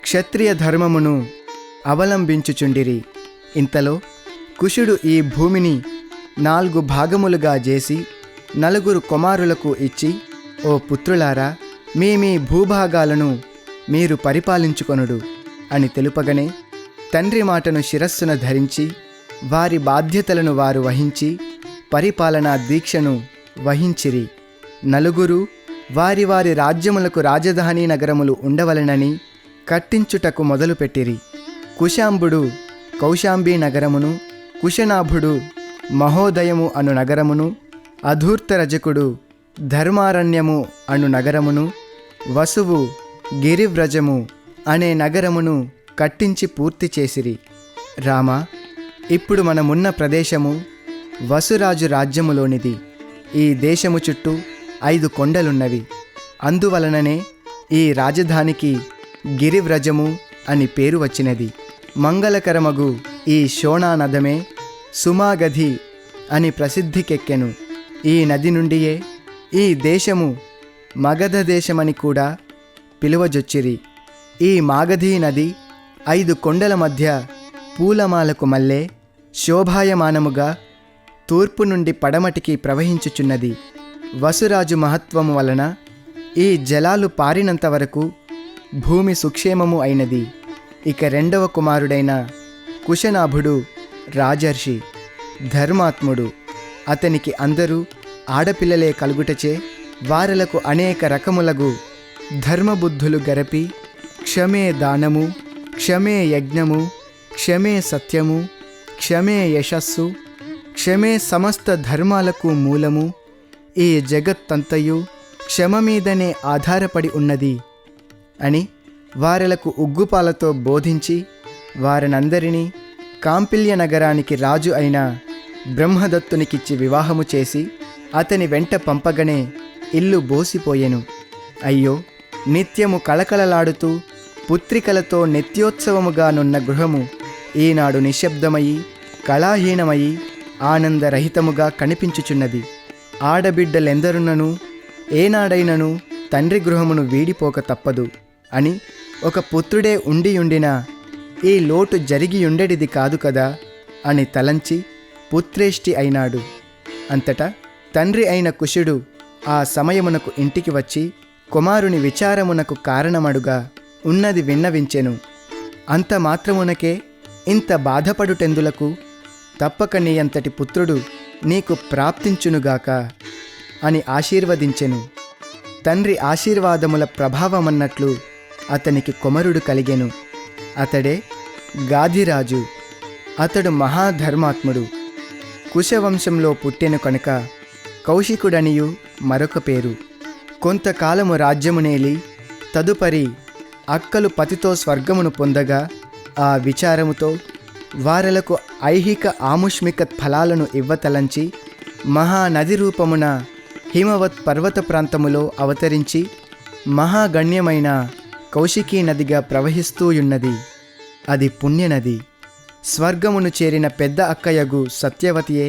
Speaker 3: క్షత్రియ ధర్మమును అవలంబించుచుండిరి. ఇంతలో కుశుడు ఈ భూమిని 4 భాగములుగా చేసి నలుగురు కుమారులకు ఇచ్చి, ఓ పుత్రులారా, మీ మీ భూభాగాలను మీరు పరిపాలించుకొనుడు అని తెలుపగనే తండ్రి మాటను శిరస్సున ధరించి వారి బాధ్యతలను వారు వహించి పరిపాలనా దీక్షను వహించిరి. నలుగురు వారి వారి రాజ్యములకు రాజధాని నగరములు ఉండవలెనని కట్టించుటకు మొదలుపెట్టిరి. కుశాంబుడు కౌశాంబీ నగరమును, కుశనాభుడు మహోదయము అను నగరమును, అధూర్తరజకుడు ధర్మారణ్యము అను నగరమును, వసువు గిరివ్రజము అనే నగరమును కట్టించి పూర్తి చేసిరి. రామ, ఇప్పుడు మనమున్న ప్రదేశము వసురాజు రాజ్యములోనిది. ఈ దేశము చుట్టూ 5 కొండలున్నవి. అందువలననే ఈ రాజధానికి గిరివ్రజము అని పేరు వచ్చినది. మంగళకరమగు ఈ శోణా నదమే సుమాగధి అని ప్రసిద్ధికెక్కెను. ఈ నది నుండియే ఈ దేశము మగధ దేశమని కూడా పిలువజొచ్చిరి. ఈ మాగధీ నది 5 కొండల మధ్య పూలమాలకు మల్లె శోభాయమానముగా తూర్పు నుండి పడమటికి ప్రవహించుచున్నది. వసురాజు మహత్వము వలన ఈ జలాలు పారినంత వరకు భూమి సుక్షేమము అయినది. ఇక 2వ కుమారుడైన కుశనాభుడు రాజర్షి, ధర్మాత్ముడు. అతనికి అందరూ ఆడపిల్లలే కలుగుటచే వారలకు అనేక రకములగు ధర్మబుద్ధులు గరపి, క్షమే దానము, క్షమే యజ్ఞము, క్షమే సత్యము, క్షమే యశస్సు, క్షమే సమస్త ధర్మాలకు మూలము, ఈ జగత్తంతయు క్షమ మీదనే ఆధారపడి ఉన్నది అని వారలకు ఉగ్గుపాలతో బోధించి వారినందరినీ కాంపిల్య నగరానికి రాజు అయిన బ్రహ్మదత్తునికిచ్చి వివాహము చేసి అతని వెంట పంపగనే ఇల్లు బోసిపోయెను. అయ్యో, నిత్యము కళకళలాడుతూ పుత్రికలతో నిత్యోత్సవముగానున్న గృహము ఈనాడు నిశ్శబ్దమయి, కళాహీనమయి, ఆనందరహితముగా కనిపించుచున్నది. ఆడబిడ్డలెందరున్నను ఏనాడైనను తండ్రి గృహమును వీడిపోక తప్పదు అని ఒక పుత్రుడే ఉండియుండినా ఈ లోటు జరిగియుండెడిది కాదు కదా అని తలంచి పుత్రేష్టి అయినాడు. అంతటా తండ్రి అయిన కుశుడు ఆ సమయమునకు ఇంటికి వచ్చి కుమారుని విచారమునకు కారణమడుగా ఉన్నది విన్నవించెను. అంత మాత్రమునకే ఇంత బాధపడుటెందులకు? తప్పక నీ అంతటి పుత్రుడు నీకు ప్రాప్తించునుగాక అని ఆశీర్వదించెను. తండ్రి ఆశీర్వాదముల ప్రభావమన్నట్లు అతనికి కుమారుడు కలిగెను. అతడే గాధిరాజు. అతడు మహాధర్మాత్ముడు. కుశవంశంలో పుట్టెను కనుక కౌశికుడనియు మరొక పేరు. కొంతకాలము రాజ్యమునేలి తదుపరి అక్కలు పతితో స్వర్గమును పొందగా ఆ విచారముతో వారలకు ఐహిక ఆముష్మిక ఫలాలను ఇవ్వతలంచి మహానది రూపమున హిమవత్ పర్వత ప్రాంతములో అవతరించి మహాగణ్యమైన కౌశికీ నదిగా ప్రవహిస్తూయున్నది. అది పుణ్యనది. స్వర్గమును చేరిన పెద్ద అక్కయగు సత్యవతియే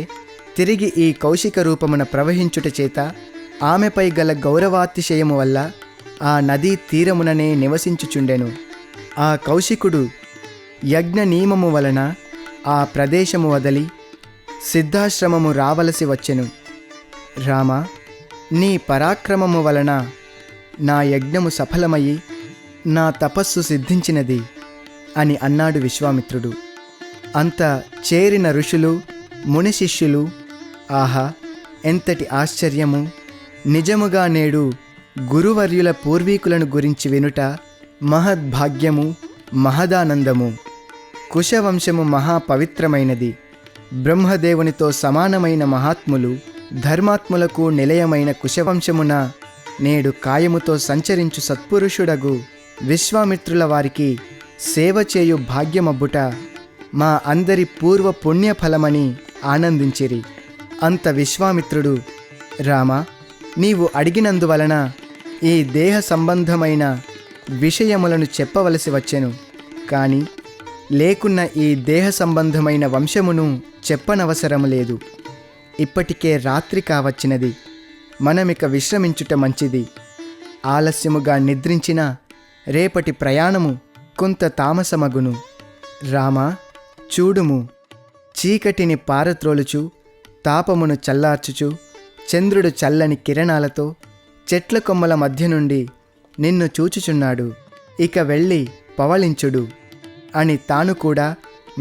Speaker 3: తిరిగి ఈ కౌశిక రూపమున ప్రవహించుట చేత ఆమెపై గల గౌరవాతిశయము వల్ల ఆ నదీ తీరముననే నివసించుచుండెను. ఆ కౌశికుడు యజ్ఞ నియమము వలన ఆ ప్రదేశము వదలి సిద్ధాశ్రమము రావలసి వచ్చెను. రామ, నీ పరాక్రమము వలన నా యజ్ఞము సఫలమయ్యి నా తపస్సు సిద్ధించినది అని అన్నాడు విశ్వామిత్రుడు. అంత చేరిన ఋషులు ముని శిష్యులు, ఆహా, ఎంతటి ఆశ్చర్యము! నిజముగా నేడు గురువర్యుల పూర్వీకులను గురించి వినుట మహద్భాగ్యము, మహదానందము. కుశవంశము మహాపవిత్రమైనది. బ్రహ్మదేవునితో సమానమైన మహాత్ములు ధర్మాత్ములకు నిలయమైన కుశవంశమున నేడు కాయముతో సంచరించు సత్పురుషుడగు విశ్వామిత్రుల వారికి సేవ చేయు భాగ్యమబ్బుట మా అందరి పూర్వ పుణ్యఫలమని ఆనందించిరి. అంత విశ్వామిత్రుడు, రామా, నీవు అడిగినందువలన ఈ దేహ సంబంధమైన విషయములను చెప్పవలసి వచ్చెను. కాని లేకున్న ఈ దేహ సంబంధమైన వంశమును చెప్పనవసరము లేదు. ఇప్పటికే రాత్రి కావచ్చినది. మనమిక విశ్రమించుట మంచిది. ఆలస్యముగా నిద్రించిన రేపటి ప్రయాణము కొంత తామసమగును. రామా, చూడుము, చీకటిని పారత్రోలుచు తాపమును చల్లార్చుచు చంద్రుడు చల్లని కిరణాలతో చెట్ల కొమ్మల మధ్య నుండి నిన్ను చూచుచున్నాడు. ఇక వెళ్ళి పవళించుడు అని తాను కూడా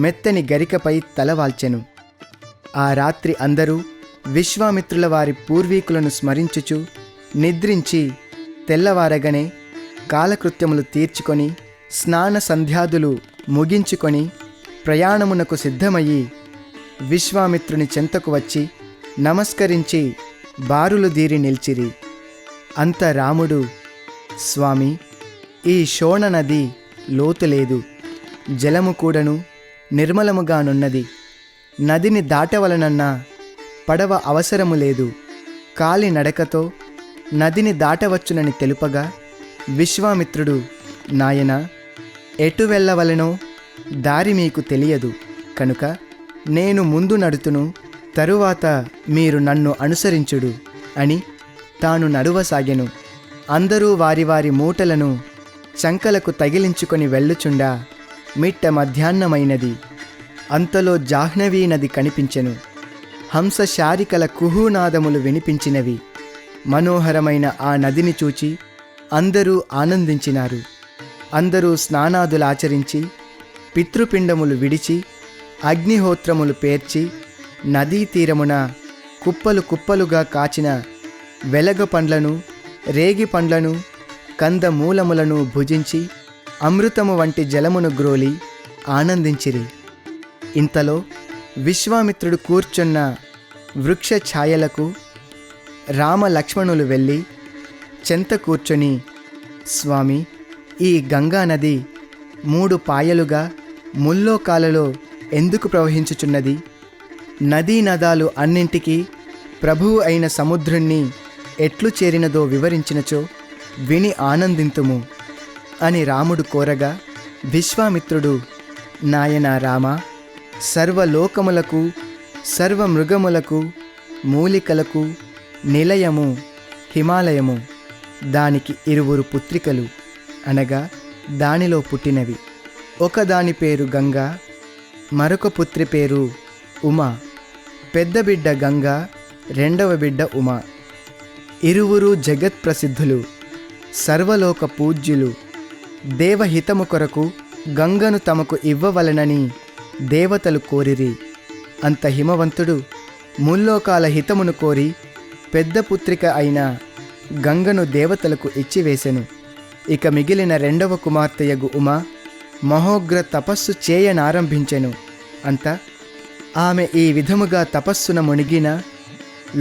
Speaker 3: మెత్తని గరికపై తలవాల్చెను. ఆ రాత్రి అందరూ విశ్వామిత్రుల వారి పూర్వీకులను స్మరించుచు నిద్రించి తెల్లవారగనే కాలకృత్యములు తీర్చుకొని స్నాన సంధ్యాదులు ముగించుకొని ప్రయాణమునకు సిద్ధమయ్యి విశ్వామిత్రుని చెంతకు వచ్చి నమస్కరించి బారులు దీరి నిలిచిరి. అంత రాముడు, స్వామి, ఈ శోణ నది లోతు లేదు, జలము కూడాను నిర్మలముగానున్నది. నదిని దాటవలనన్న పడవ అవసరము లేదు. కాలి నడకతో నదిని దాటవచ్చునని తెలుపగా విశ్వామిత్రుడు, నాయనా, ఎటు వెళ్ళవలనో దారి మీకు తెలియదు కనుక నేను ముందు నడుతును, తరువాత మీరు నన్ను అనుసరించుడు అని తాను నడువసాగెను. అందరూ వారి వారి మూటలను చంకలకు తగిలించుకొని వెళ్ళుచుండా మిట్ట మధ్యాహ్నమైనది. అంతలో జాహ్నవీ నది కనిపించెను. హంస శారికల కుహూనాదములు వినిపించినవి. మనోహరమైన ఆ నదిని చూచి అందరూ ఆనందించినారు. అందరూ స్నానాదులాచరించి పితృపిండములు విడిచి అగ్నిహోత్రములు పేర్చి నదీ తీరమున కుప్పలు కుప్పలుగా కాచిన వెలగ పండ్లను, రేగి పండ్లను, కందమూలములను భుజించి అమృతము వంటి జలమును గ్రోలి ఆనందించిరి. ఇంతలో విశ్వామిత్రుడు కూర్చున్న వృక్ష ఛాయలకు రామ లక్ష్మణులు వెళ్ళి చెంత కూర్చొని, స్వామి, ఈ గంగానది 3 పాయలుగా ముల్లోకాలలో ఎందుకు ప్రవహించుచున్నది? నదీ నదాలు అన్నింటికీ ప్రభువు అయిన సముద్రుణ్ణి ఎట్లు చేరినదో వివరించినచో విని ఆనందింతుము అని రాముడు కోరగా విశ్వామిత్రుడు, నాయనా రామా, సర్వలోకములకు సర్వమృగములకు మూలికలకు నిలయము హిమాలయము. దానికి 2 పుత్రికలు, అనగా దానిలో పుట్టినవి. ఒకదాని పేరు గంగా, మరొక పుత్రి పేరు ఉమా. పెద్ద బిడ్డ గంగా, రెండవ బిడ్డ ఉమా. ఇరువురు జగత్ ప్రసిద్ధులు, సర్వలోక పూజ్యులు. దేవహితము కొరకు గంగను తమకు ఇవ్వవలనని దేవతలు కోరిరి. అంత హిమవంతుడు ముల్లోకాల హితమును కోరి పెద్ద పుత్రిక అయిన గంగను దేవతలకు ఇచ్చివేశెను. ఇక మిగిలిన రెండవ కుమార్తెయగు ఉమా మహోగ్ర తపస్సు చేయనారంభించెను. అంత ఆమె ఈ విధముగా తపస్సున మునిగిన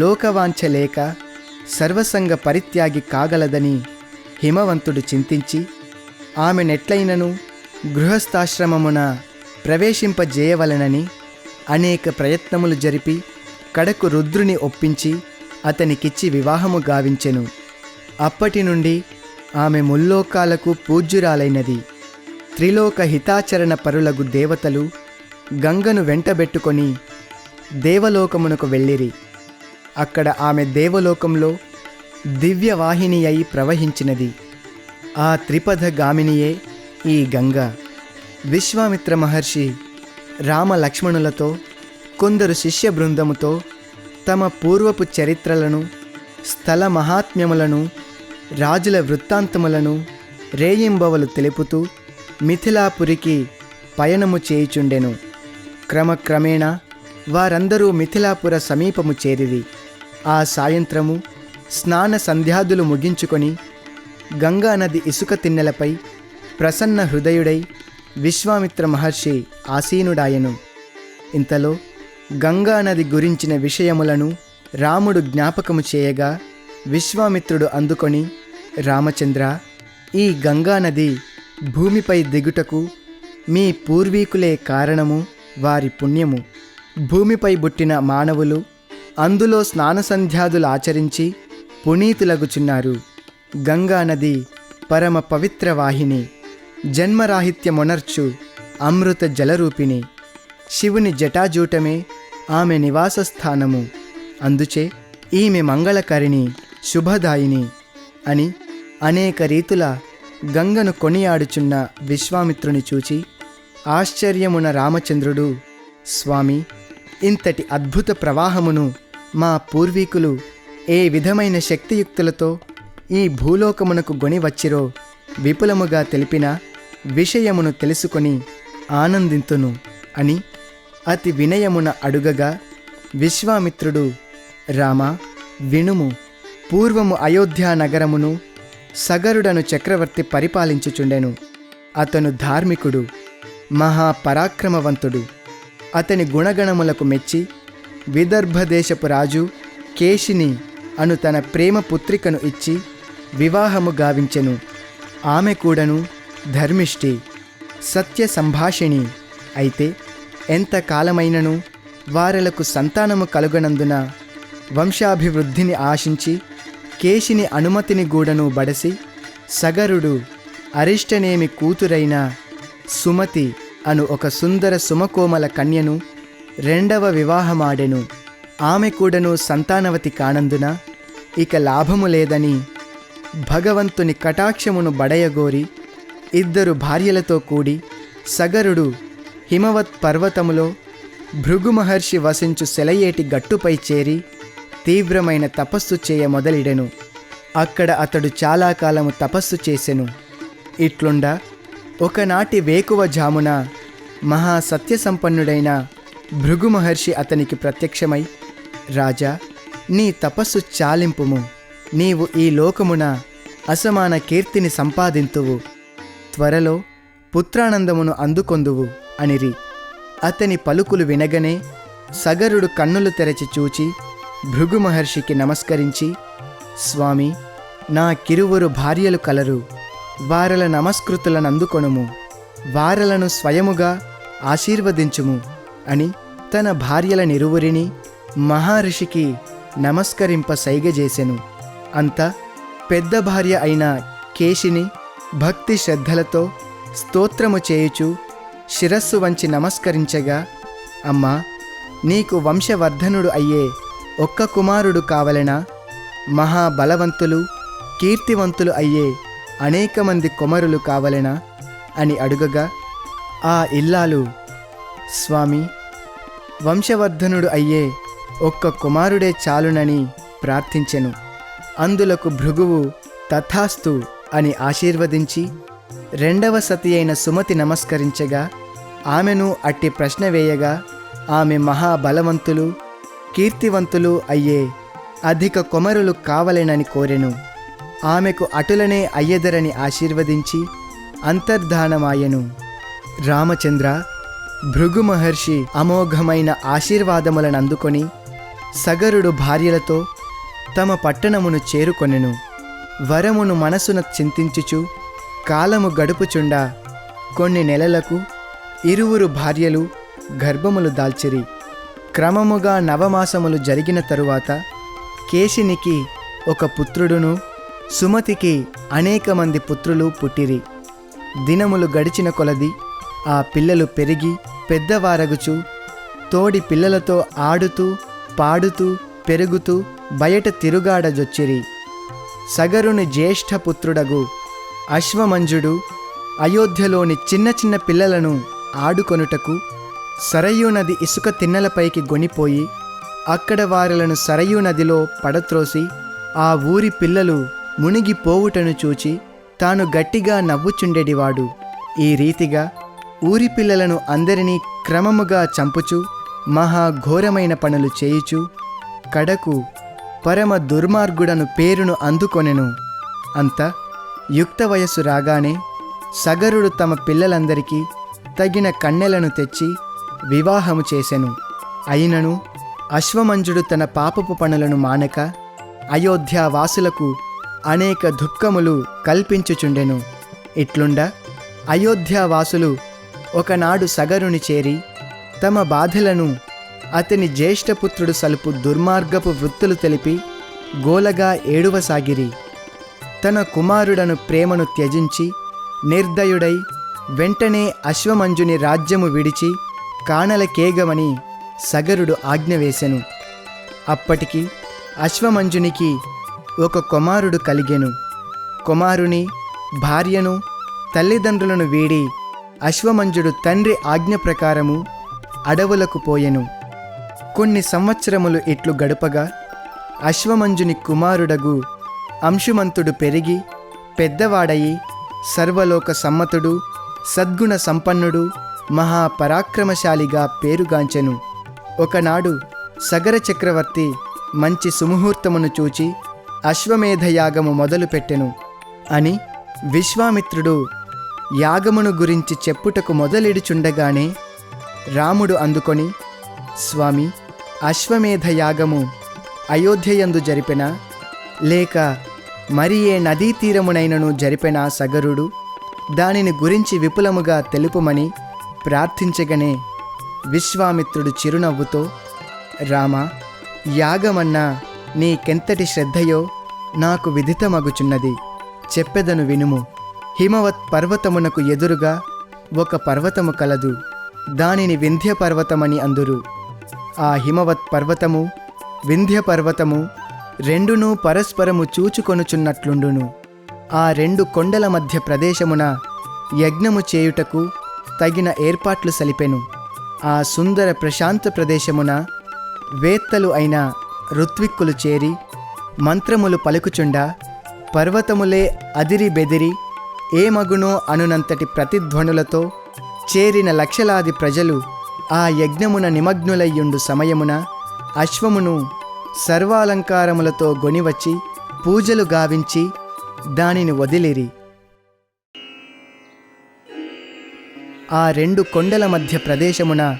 Speaker 3: లోకవాంఛ లేక సర్వసంగ పరిత్యాగి కాగలదని హిమవంతుడు చింతించి ఆమెనెట్లయినను గృహస్థాశ్రమమున ప్రవేశింపజేయవలనని అనేక ప్రయత్నములు జరిపి కడకు రుద్రుని ఒప్పించి అతనికిచ్చి వివాహము గావించెను. అప్పటి నుండి ఆమె ముల్లోకాలకు పూజ్యురాలైనది. త్రిలోక హితాచరణ పరులగు దేవతలు గంగను వెంటబెట్టుకొని దేవలోకమునకు వెళ్ళిరి. అక్కడ ఆమె దేవలోకంలో దివ్యవాహిని అయి ప్రవహించినది. ఆ త్రిపథ గామినియే ఈ గంగ. విశ్వామిత్ర మహర్షి రామ లక్ష్మణులతో కొందరు శిష్య బృందముతో తమ పూర్వపు చరిత్రలను, స్థల మహాత్మ్యములను, రాజుల వృత్తాంతములను రేయింబవలు తెలుపుతూ మిథిలాపురికి పయనము చేయుచుండెను. క్రమక్రమేణా వారందరూ మిథిలాపుర సమీపము చేరిరి. ఆ సాయంత్రము స్నాన సంధ్యాదులు ముగించుకొని గంగానది ఇసుక తిన్నెలపై ప్రసన్న హృదయుడై విశ్వామిత్ర మహర్షి ఆసీనుడాయెను. ఇంతలో గంగా నది గురించిన విషయములను రాముడు జ్ఞాపకము చేయగా విశ్వామిత్రుడు అందుకొని, రామచంద్ర, ఈ గంగానది భూమిపై దిగుటకు మీ పూర్వీకులే కారణము, వారి పుణ్యము. భూమిపై పుట్టిన మానవులు అందులో స్నానసంధ్యాదులు ఆచరించి పునీతులగుచున్నారు. గంగానది పరమ పవిత్ర వాహిని, జన్మరాహిత్యమొనర్చు అమృత జలరూపిణి. శివుని జటాజూటమే ఆమె నివాసస్థానము. అందుచే ఈమె మంగళకరిణి, శుభదాయిని అని అనేక రీతుల గంగను కొనియాడుచున్న విశ్వామిత్రుని చూచి ఆశ్చర్యమున రామచంద్రుడు, స్వామి, ఇంతటి అద్భుత ప్రవాహమును మా పూర్వీకులు ఏ విధమైన శక్తియుక్తులతో ఈ భూలోకమునకు గొని వచ్చిరో విపులముగా తెలిపిన విషయమును తెలుసుకొని ఆనందింతును అని అతి వినయమున అడుగగా విశ్వామిత్రుడు, రామా, వినుము. పూర్వము అయోధ్యా నగరమును సగరుడను చక్రవర్తి పరిపాలించుచుండెను. అతను ధార్మికుడు, మహాపరాక్రమవంతుడు. అతని గుణగణములకు మెచ్చి విదర్భదేశపు రాజు కేశిని అను తన ప్రేమ పుత్రికను ఇచ్చి వివాహము గావించెను. ఆమె కూడాను ధర్మిష్టి, సత్య సంభాషిణి. అయితే ఎంతకాలమైనను వారలకు సంతానము కలుగనందున వంశాభివృద్ధిని ఆశించి కేశిని అనుమతిని గూడను బడసి సగరుడు అరిష్టనేమి కూతురైన సుమతి అను ఒక సుందర సుమకోమల కన్యను రెండవ వివాహమాడెను. ఆమె కూడాను సంతానవతి కానందున ఇక లాభము లేదని భగవంతుని కటాక్షమును బడయగోరి ఇద్దరు భార్యలతో కూడి సగరుడు హిమవత్ పర్వతములో భృగు మహర్షి వసించు సెలయేటి గట్టుపై చేరి తీవ్రమైన తపస్సు చేయ మొదలిడెను. అక్కడ అతడు చాలా కాలము తపస్సు చేసెను. ఇట్లుండా ఒకనాటి వేకువ జామున మహాసత్యసంపన్నుడైన భృగు మహర్షి అతనికి ప్రత్యక్షమై, రాజా, నీ తపస్సు చాలింపుము. నీవు ఈ లోకమున అసమాన కీర్తిని సంపాదింతువు. త్వరలో పుత్రానందమును అందుకొందువు అనిరి. అతని పలుకులు వినగనే సగరుడు కన్నులు తెరచి చూచి భృగు మహర్షికి నమస్కరించి, స్వామి, నా కిరువురు భార్యలు కలరు. వారల నమస్కృతులను అందుకొనుము. వారలను స్వయముగా ఆశీర్వదించుము అని తన భార్యల నిరువురిని మహర్షికి నమస్కరింప సైగజేసెను. అంత పెద్ద భార్య అయిన కేశిని భక్తి శ్రద్ధలతో స్తోత్రము చేయుచు శిరస్సు వంచి నమస్కరించగా, అమ్మా, నీకు వంశవర్ధనుడు అయ్యే ఒక్క కుమారుడు కావలెనా? మహాబలవంతులు కీర్తివంతులు అయ్యే అనేక మంది కుమారులు కావలెనా అని అడుగగా ఆ ఇల్లాలు, స్వామి, వంశవర్ధనుడు అయ్యే ఒక్క కుమారుడే చాలునని ప్రార్థించెను. అందులకు భృగువు తథాస్తు అని ఆశీర్వదించి రెండవ సతి అయిన సుమతి నమస్కరించగా ఆమెను అట్టి ప్రశ్న వేయగా ఆమె మహాబలవంతులు కీర్తివంతులు అయ్యే అధిక కుమారులు కావలెనని కోరెను. ఆమెకు అటులనే అయ్యెదరని ఆశీర్వదించి అంతర్ధానమాయెను. రామచంద్ర, భృగు మహర్షి అమోఘమైన ఆశీర్వాదములను అందుకొని సగరుడు భార్యలతో తమ పట్టణమును చేరుకొనెను. వరమును మనసున చింతించుచు కాలము గడుపుచుండా కొన్ని నెలలకు ఇరువురు భార్యలు గర్భములు దాల్చిరి. క్రమముగా నవమాసములు జరిగిన తరువాత కేశినికి ఒక పుత్రుడును సుమతికి అనేక మంది పుత్రులు పుట్టిరి. దినములు గడిచిన కొలది ఆ పిల్లలు పెరిగి పెద్దవారగుచు తోడి పిల్లలతో ఆడుతూ పాడుతూ పెరుగుతూ బయట తిరుగాడజొచ్చిరి. సగరుని జ్యేష్ఠపుత్రుడగు అశ్వమంజుడు అయోధ్యలోని చిన్న చిన్న పిల్లలను ఆడుకొనుటకు సరయూ నది ఇసుక తిన్నెలపైకి గొనిపోయి అక్కడ వారలను సరయూ నదిలో పడత్రోసి ఆ ఊరి పిల్లలు మునిగిపోవుటను చూచి తాను గట్టిగా నవ్వుచుండెడివాడు. ఈ రీతిగా ఊరి పిల్లలను అందరినీ క్రమముగా చంపుచు మహాఘోరమైన పనులు చేయుచు కడకు పరమ దుర్మార్గుడను పేరును అందుకొనెను. అంత యుక్త వయస్సు రాగానే సగరుడు తమ పిల్లలందరికీ తగిన కన్నెలను తెచ్చి వివాహము చేసెను. అయినను అశ్వమంజుడు తన పాపపు పనులను మానక అయోధ్యావాసులకు అనేక దుఃఖములు కల్పించుచుండెను. ఇట్లుండ అయోధ్యావాసులు ఒకనాడు సగరుని చేరి తమ బాధలను అతని జ్యేష్ఠపుత్రుడు సలుపు దుర్మార్గపు వృత్తులు తెలిపి గోలగా ఏడువసాగిరి. తన కుమారుడను ప్రేమను త్యజించి నిర్దయుడై వెంటనే అశ్వమంజుని రాజ్యము విడిచి కానలకేగమని సగరుడు ఆజ్ఞ వేసెను. అప్పటికి అశ్వమంజునికి ఒక కుమారుడు కలిగెను. కుమారుని భార్యను తల్లిదండ్రులను వీడి అశ్వమంజుడు తండ్రి ఆజ్ఞ ప్రకారము అడవులకు పోయెను. కొన్ని సంవత్సరములు ఇట్లు గడుపగా అశ్వమంజుని కుమారుడగు అంశుమంతుడు పెరిగి పెద్దవాడయి సర్వలోక సమ్మతుడు, సద్గుణ సంపన్నుడు, మహాపరాక్రమశాలిగా పేరుగాంచెను. ఒకనాడు సగర చక్రవర్తి మంచి సుముహూర్తమును చూచి అశ్వమేధయాగము మొదలుపెట్టెను అని విశ్వామిత్రుడు యాగమును గురించి చెప్పుటకు మొదలెడుచుండగానే రాముడు అందుకొని, స్వామి, అశ్వమేధయాగము అయోధ్యయందు జరిపెనా లేక మరి ఏ నదీ తీరమునైనను జరిపెనా సగరుడు? దానిని గురించి విపులముగా తెలుపుమని ప్రార్థించగనే విశ్వామిత్రుడు చిరునవ్వుతో, రామా, యాగమన్నా నీకెంతటి శ్రద్ధయో నాకు విదితమగుచున్నది. చెప్పెదను వినుము. హిమవత్ పర్వతమునకు ఎదురుగా ఒక పర్వతము కలదు. దానిని వింధ్య పర్వతమని అందురు. ఆ హిమవత్ పర్వతము వింధ్య పర్వతము రెండునూ పరస్పరము చూచుకొనుచున్నట్లుండును. ఆ రెండు కొండల మధ్య ప్రదేశమున యజ్ఞము చేయుటకు తగిన ఏర్పాట్లు సలిపెను. ఆ సుందర ప్రశాంత ప్రదేశమున వేత్తలు అయిన ఋత్విక్కులు చేరి మంత్రములు పలుకుచుండా పర్వతములే అదిరి బెదిరి ఏ మగునో అనునంతటి ప్రతిధ్వనులతో చేరిన లక్షలాది ప్రజలు ఆ యజ్ఞమున నిమగ్నులయ్యుండు సమయమున అశ్వమును సర్వాలంకారములతో గొనివచ్చి పూజలు గావించి దానిని వదిలిరి. ఆ రెండు కొండల మధ్య ప్రదేశమున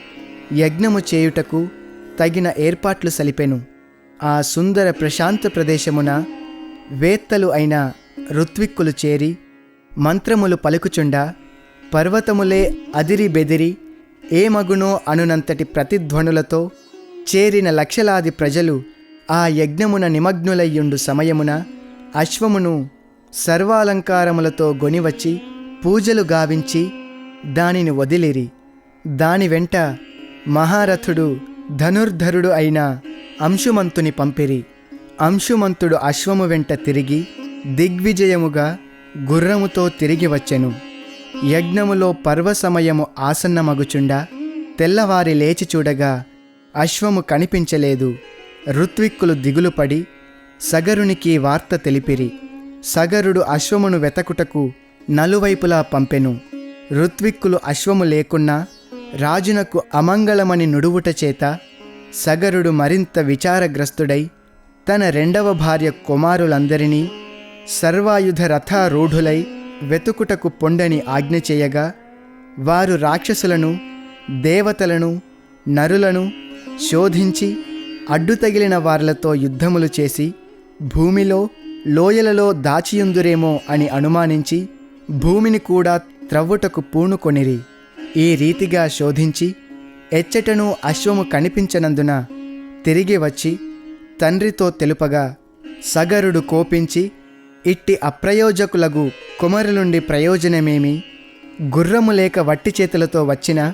Speaker 3: యజ్ఞము చేయుటకు తగిన ఏర్పాట్లు సలిపెను. ఆ సుందర ప్రశాంత ప్రదేశమున వేత్తలు అయిన ఋత్విక్కులు చేరి మంత్రములు పలుకుచుండా పర్వతములే అదిరి బెదిరి ఏ మగునో అనునంతటి ప్రతిధ్వనులతో చేరిన లక్షలాది ప్రజలు ఆ యజ్ఞమున నిమగ్నులయ్యుండు సమయమున అశ్వమును సర్వాలంకారములతో గొనివచ్చి పూజలు గావించి దానిని వదిలిరి. దాని వెంట మహారథుడు ధనుర్ధరుడు అయిన అంశుమంతుని పంపిరి. అంశుమంతుడు అశ్వము వెంట తిరిగి దిగ్విజయముగా గుర్రముతో తిరిగి వచ్చెను. యజ్ఞములో పర్వసమయము ఆసన్నమగుచుండా తెల్లవారి లేచి చూడగా అశ్వము కనిపించలేదు. ఋత్విక్కులు దిగులుపడి సగరునికి వార్త తెలిపిరి. సగరుడు అశ్వమును వెతకుటకు నలువైపులా పంపెను. ఋత్విక్కులు అశ్వము లేకున్నా రాజునకు అమంగళమని నుడువుట చేత సగరుడు మరింత విచారగ్రస్తుడై తన రెండవ భార్య కుమారులందరినీ సర్వాయుధ రథారూఢులై వెతుకుటకు పొండని ఆజ్ఞ చేయగా వారు రాక్షసులను, దేవతలను, నరులను శోధించి అడ్డు తగిలిన వార్లతో యుద్ధములు చేసి భూమిలో లోయలలో దాచియుందురేమో అని అనుమానించి భూమిని కూడా త్రవ్వుటకు పూనుకొనిరి. ఈ రీతిగా శోధించి ఎచ్చటను అశ్వము కనిపించనందున తిరిగి వచ్చి తండ్రితో తెలుపగా సగరుడు కోపించి, ఇట్టి అప్రయోజకులగు కుమారులుండి ప్రయోజనమేమి? గుర్రము లేక వట్టి చేతులతో వచ్చిన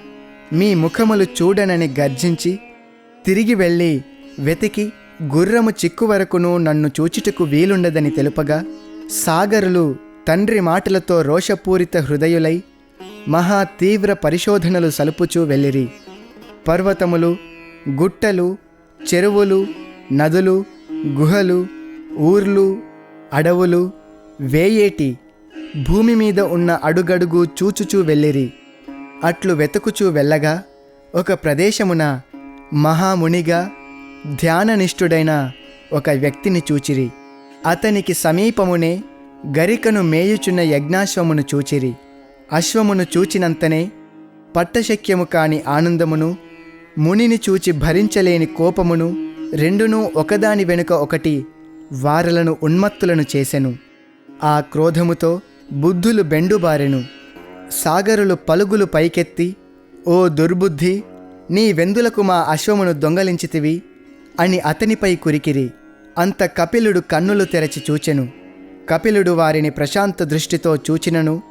Speaker 3: మీ ముఖములు చూడనని గర్జించి తిరిగి వెళ్ళి వెతికి గుర్రము చిక్కు వరకును నన్ను చూచుటకు వీలుండదని తెలుపగా సాగరులు తండ్రి మాటలతో రోషపూరిత హృదయులై మహా తీవ్ర పరిశోధనలు సలుపుచూ వెళ్ళిరి. పర్వతములు, గుట్టలు, చెరువులు, నదులు, గుహలు, ఊర్లు, అడవులు, వేయేటి భూమి మీద ఉన్న అడుగడుగు చూచుచూ వెళ్ళిరి. అట్లు వెతుకుచూ వెళ్ళగా ఒక ప్రదేశమున మహామునిగా ధ్యాననిష్ఠుడైన ఒక వ్యక్తిని చూచిరి. అతనికి సమీపమునే గరికను మేయుచున్న యజ్ఞాశ్వమును చూచిరి. అశ్వమును చూచినంతనే పట్టశక్యము కాని ఆనందమును, మునిని చూచి భరించలేని కోపమును రెండునూ ఒకదాని వెనుక ఒకటి వారలను ఉన్మత్తులను చేసెను. ఆ క్రోధముతో బుద్ధులు బెండుబారెను. సాగరులు పలుగులు పైకెత్తి, ఓ దుర్బుద్ధి, నీ వెందులకు మా అశ్వమును దొంగలించితివి అని అతనిపై కురికిరి. అంత కపిలుడు కన్నులు తెరచి చూచెను. కపిలుడు వారిని ప్రశాంత దృష్టితో చూచినను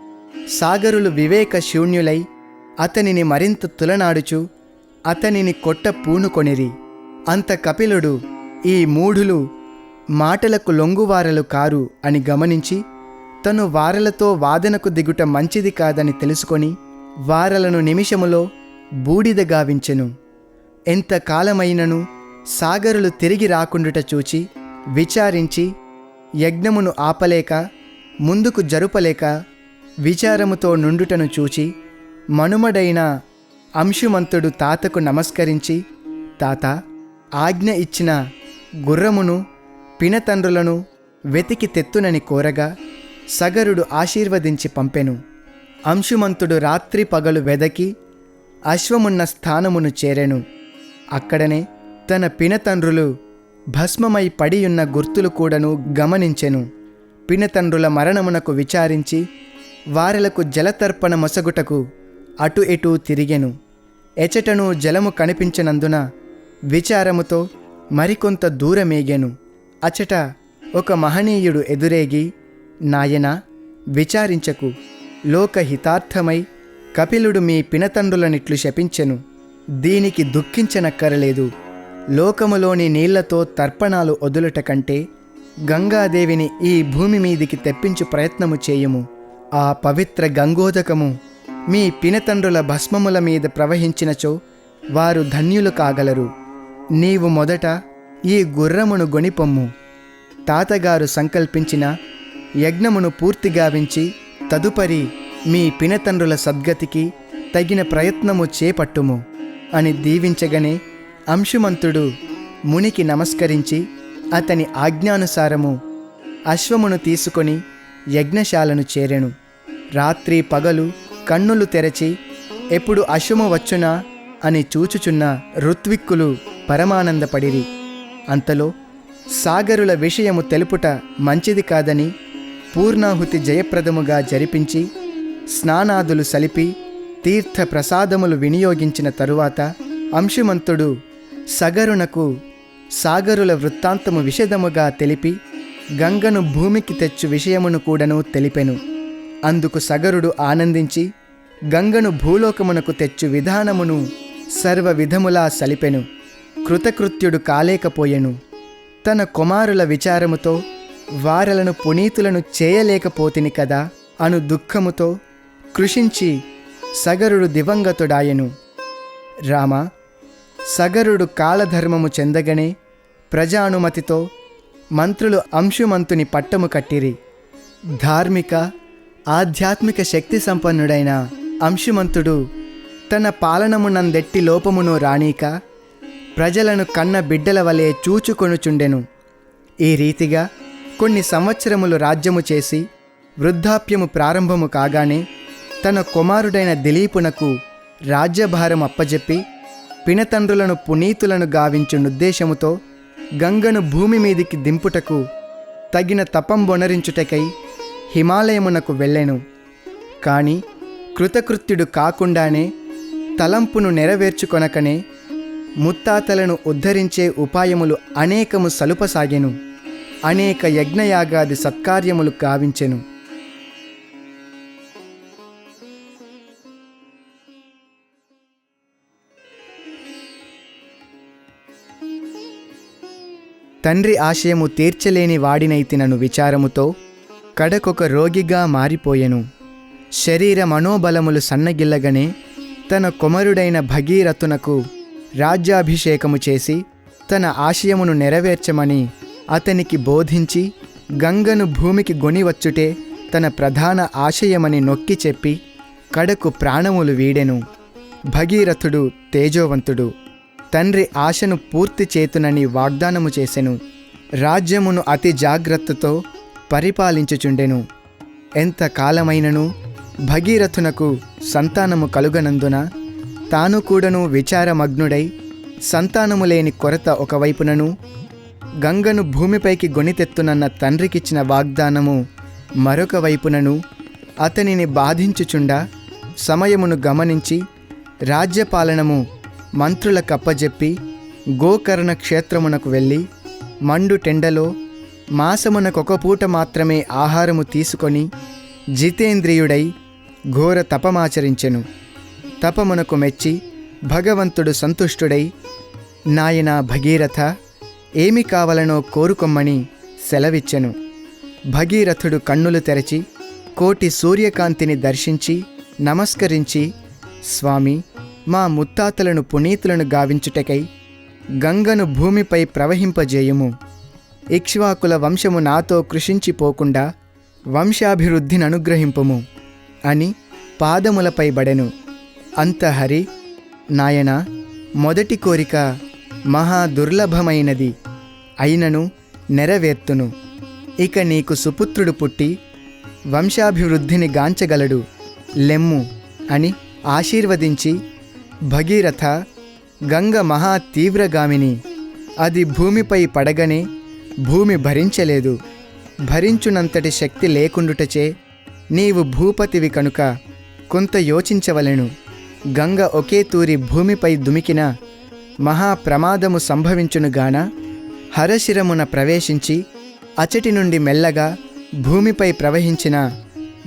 Speaker 3: సాగరులు వివేక శూన్యులై అతనిని మరింత తులనాడుచు అతనిని కొట్ట పూనుకొనిరి. అంత కపిలుడు, ఈ మూఢులు మాటలకు లొంగువారలు కారు అని గమనించి తను వారలతో వాదనకు దిగుట మంచిది కాదని తెలుసుకొని వారలను నిమిషములో బూడిద గావించెను. ఎంత కాలమైనను సాగరులు తిరిగి రాకుండుట చూచి విచారించి యజ్ఞమును ఆపలేక ముందుకు జరుపలేక విచారముతో నుండుటను చూచి మనుమడైన అంశుమంతుడు తాతకు నమస్కరించి, తాత, ఆజ్ఞ ఇచ్చిన గుర్రమును పినతండ్రులను వెతికి తెత్తునని కోరగా సగరుడు ఆశీర్వదించి పంపెను. అంశుమంతుడు రాత్రి పగలు వెదకి అశ్వమున్న స్థానమును చేరెను. అక్కడనే తన పినతండ్రులు భస్మమై పడియున్న గుర్తులు కూడాను గమనించెను. పినతండ్రుల మరణమునకు విచారించి వారలకు జలతర్పణ మొసగుటకు అటు ఇటూ తిరిగెను. ఎచటను జలము కనిపించనందున విచారముతో మరికొంత దూరమేగెను. అచట ఒక మహనీయుడు ఎదురేగి, నాయనా, విచారించకు, లోకహితార్థమై కపిలుడు మీ పినతండ్రులనిట్లు శపించెను. దీనికి దుఃఖించనక్కరలేదు. లోకములోని నీళ్లతో తర్పణాలు వదులుట కంటే గంగాదేవిని ఈ భూమి మీదికి తెప్పించు ప్రయత్నము చేయుము. ఆ పవిత్ర గంగోదకము మీ పినతండ్రుల భస్మముల మీద ప్రవహించినచో వారు ధన్యులు కాగలరు. నీవు మొదట ఈ గుర్రమును గొనిపొమ్ము. తాతగారు సంకల్పించిన యజ్ఞమును పూర్తిగావించి తదుపరి మీ పినతండ్రుల సద్గతికి తగిన ప్రయత్నము చేపట్టుము అని దీవించగనే అంశుమంతుడు మునికి నమస్కరించి అతని ఆజ్ఞానుసారము అశ్వమును తీసుకొని యజ్ఞశాలను చేరెను. రాత్రి పగలు కన్నులు తెరచి ఎప్పుడు అశ్వము వచ్చునా అని చూచుచున్న ఋత్విక్కులు పరమానందపడిరి. అంతలో సాగరుల విషయము తెలుపుట మంచిది కాదని పూర్ణాహుతి జయప్రదముగా జరిపించి స్నానాదులు సలిపి తీర్థ ప్రసాదములు వినియోగించిన తరువాత అంశుమంతుడు సగరునకు సాగరుల వృత్తాంతము విశదముగా తెలిపి గంగను భూమికి తెచ్చు విషయమును కూడాను తెలిపెను. అందుకు సగరుడు ఆనందించి గంగను భూలోకమునకు తెచ్చు విధానమును సర్వ విధములా సలిపెను. కృతకృత్యుడు కాలేకపోయెను. తన కుమారుల విచారముతో వారలను పునీతులను చేయలేకపోతిని కదా అను దుఃఖముతో కృషించి సగరుడు దివంగతుడాయెను. రామ, సగరుడు కాలధర్మము చెందగనే ప్రజానుమతితో మంత్రులు అంశుమంతుని పట్టము కట్టిరి. ధార్మిక ఆధ్యాత్మిక శక్తి సంపన్నుడైన అంశుమంతుడు తన పాలనమునందెట్టి లోపమును రానీక ప్రజలను కన్న బిడ్డల వలె చూచుకొనుచుండెను. ఈ రీతిగా కొన్ని సంవత్సరములు రాజ్యము చేసి వృద్ధాప్యము ప్రారంభము కాగానే తన కుమారుడైన దిలీపునకు రాజ్యభారం అప్పజెప్పి పినతండ్రులను పునీతులను గావించునుద్దేశముతో గంగను భూమి మీదికి దింపుటకు తగిన తపంబొనరించుటకై హిమాలయమునకు వెళ్ళెను. కాని కృతకృత్యుడు కాకుండానే తలంపును నెరవేర్చుకొనకనే ముత్తాతలను ఉద్ధరించే ఉపాయములు అనేకము సలుపసాగెను. అనేక యజ్ఞయాగాది సత్కార్యములు గావించెను. తండ్రి ఆశయము తీర్చలేని వాడినైతినను విచారముతో కడకొక రోగిగా మారిపోయెను. శరీర మనోబలములు సన్నగిల్లగనే తన కుమారుడైన భగీరథునకు రాజ్యాభిషేకము చేసి తన ఆశయమును నెరవేర్చమని అతనికి బోధించి గంగను భూమికి గొనివచ్చుటే తన ప్రధాన ఆశయమని నొక్కి చెప్పి కడకు ప్రాణములు వీడెను. భగీరథుడు తేజోవంతుడు. తండ్రి ఆశను పూర్తి చేతునని వాగ్దానము చేసెను. రాజ్యమును అతి జాగ్రత్తతో పరిపాలించుచుండెను. ఎంత కాలమైనను భగీరథునకు సంతానము కలుగనందున తాను కూడాను విచారమగ్నుడై సంతానము లేని కొరత ఒకవైపునను, గంగను భూమిపైకి గొనితెత్తునన్న తండ్రికిచ్చిన వాగ్దానము మరొక వైపునను అతనిని బాధించుచుండా సమయమును గమనించి రాజ్యపాలనము మంత్రులకప్పజెప్పి గోకర్ణ క్షేత్రమునకు వెళ్ళి మండు టెండలో మాసమునకొక పూట మాత్రమే ఆహారము తీసుకొని జితేంద్రియుడై ఘోర తపమాచరించెను. తపమునకు మెచ్చి భగవంతుడు సంతుష్టుడై, నాయనా భగీరథ, ఏమి కావలనో కోరుకొమ్మని సెలవిచ్చెను. భగీరథుడు కన్నులు తెరచి కోటి సూర్యకాంతిని దర్శించి నమస్కరించి, స్వామి, మా ముత్తాతలను పునీతులను గావించుటకై గంగను భూమిపై ప్రవహింపజేయుము. ఇక్ష్వాకుల వంశము నాతో కృషించిపోకుండా వంశాభివృద్ధిని అనుగ్రహింపుము అని పాదములపై బడెను. అంతహరి, నాయనా, మొదటి కోరిక మహా దుర్లభమైనది, అయినను నెరవేర్తును. ఇక నీకు సుపుత్రుడు పుట్టి వంశాభివృద్ధిని గాంచగలడు, లెమ్ము అని ఆశీర్వదించి, భగీరథ, గంగ మహా తీవ్రగామిని, అది భూమిపై పడగనే భూమి భరించలేదు. భరించునంతటి శక్తి లేకుండుటచే నీవు భూపతివి కనుక కొంత యోచించవలెను. గంగ ఒకే తూరి భూమిపై దుమికిన మహాప్రమాదము సంభవించునుగాన హరశిరమున ప్రవేశించి అచటి నుండి మెల్లగా భూమిపై ప్రవహించిన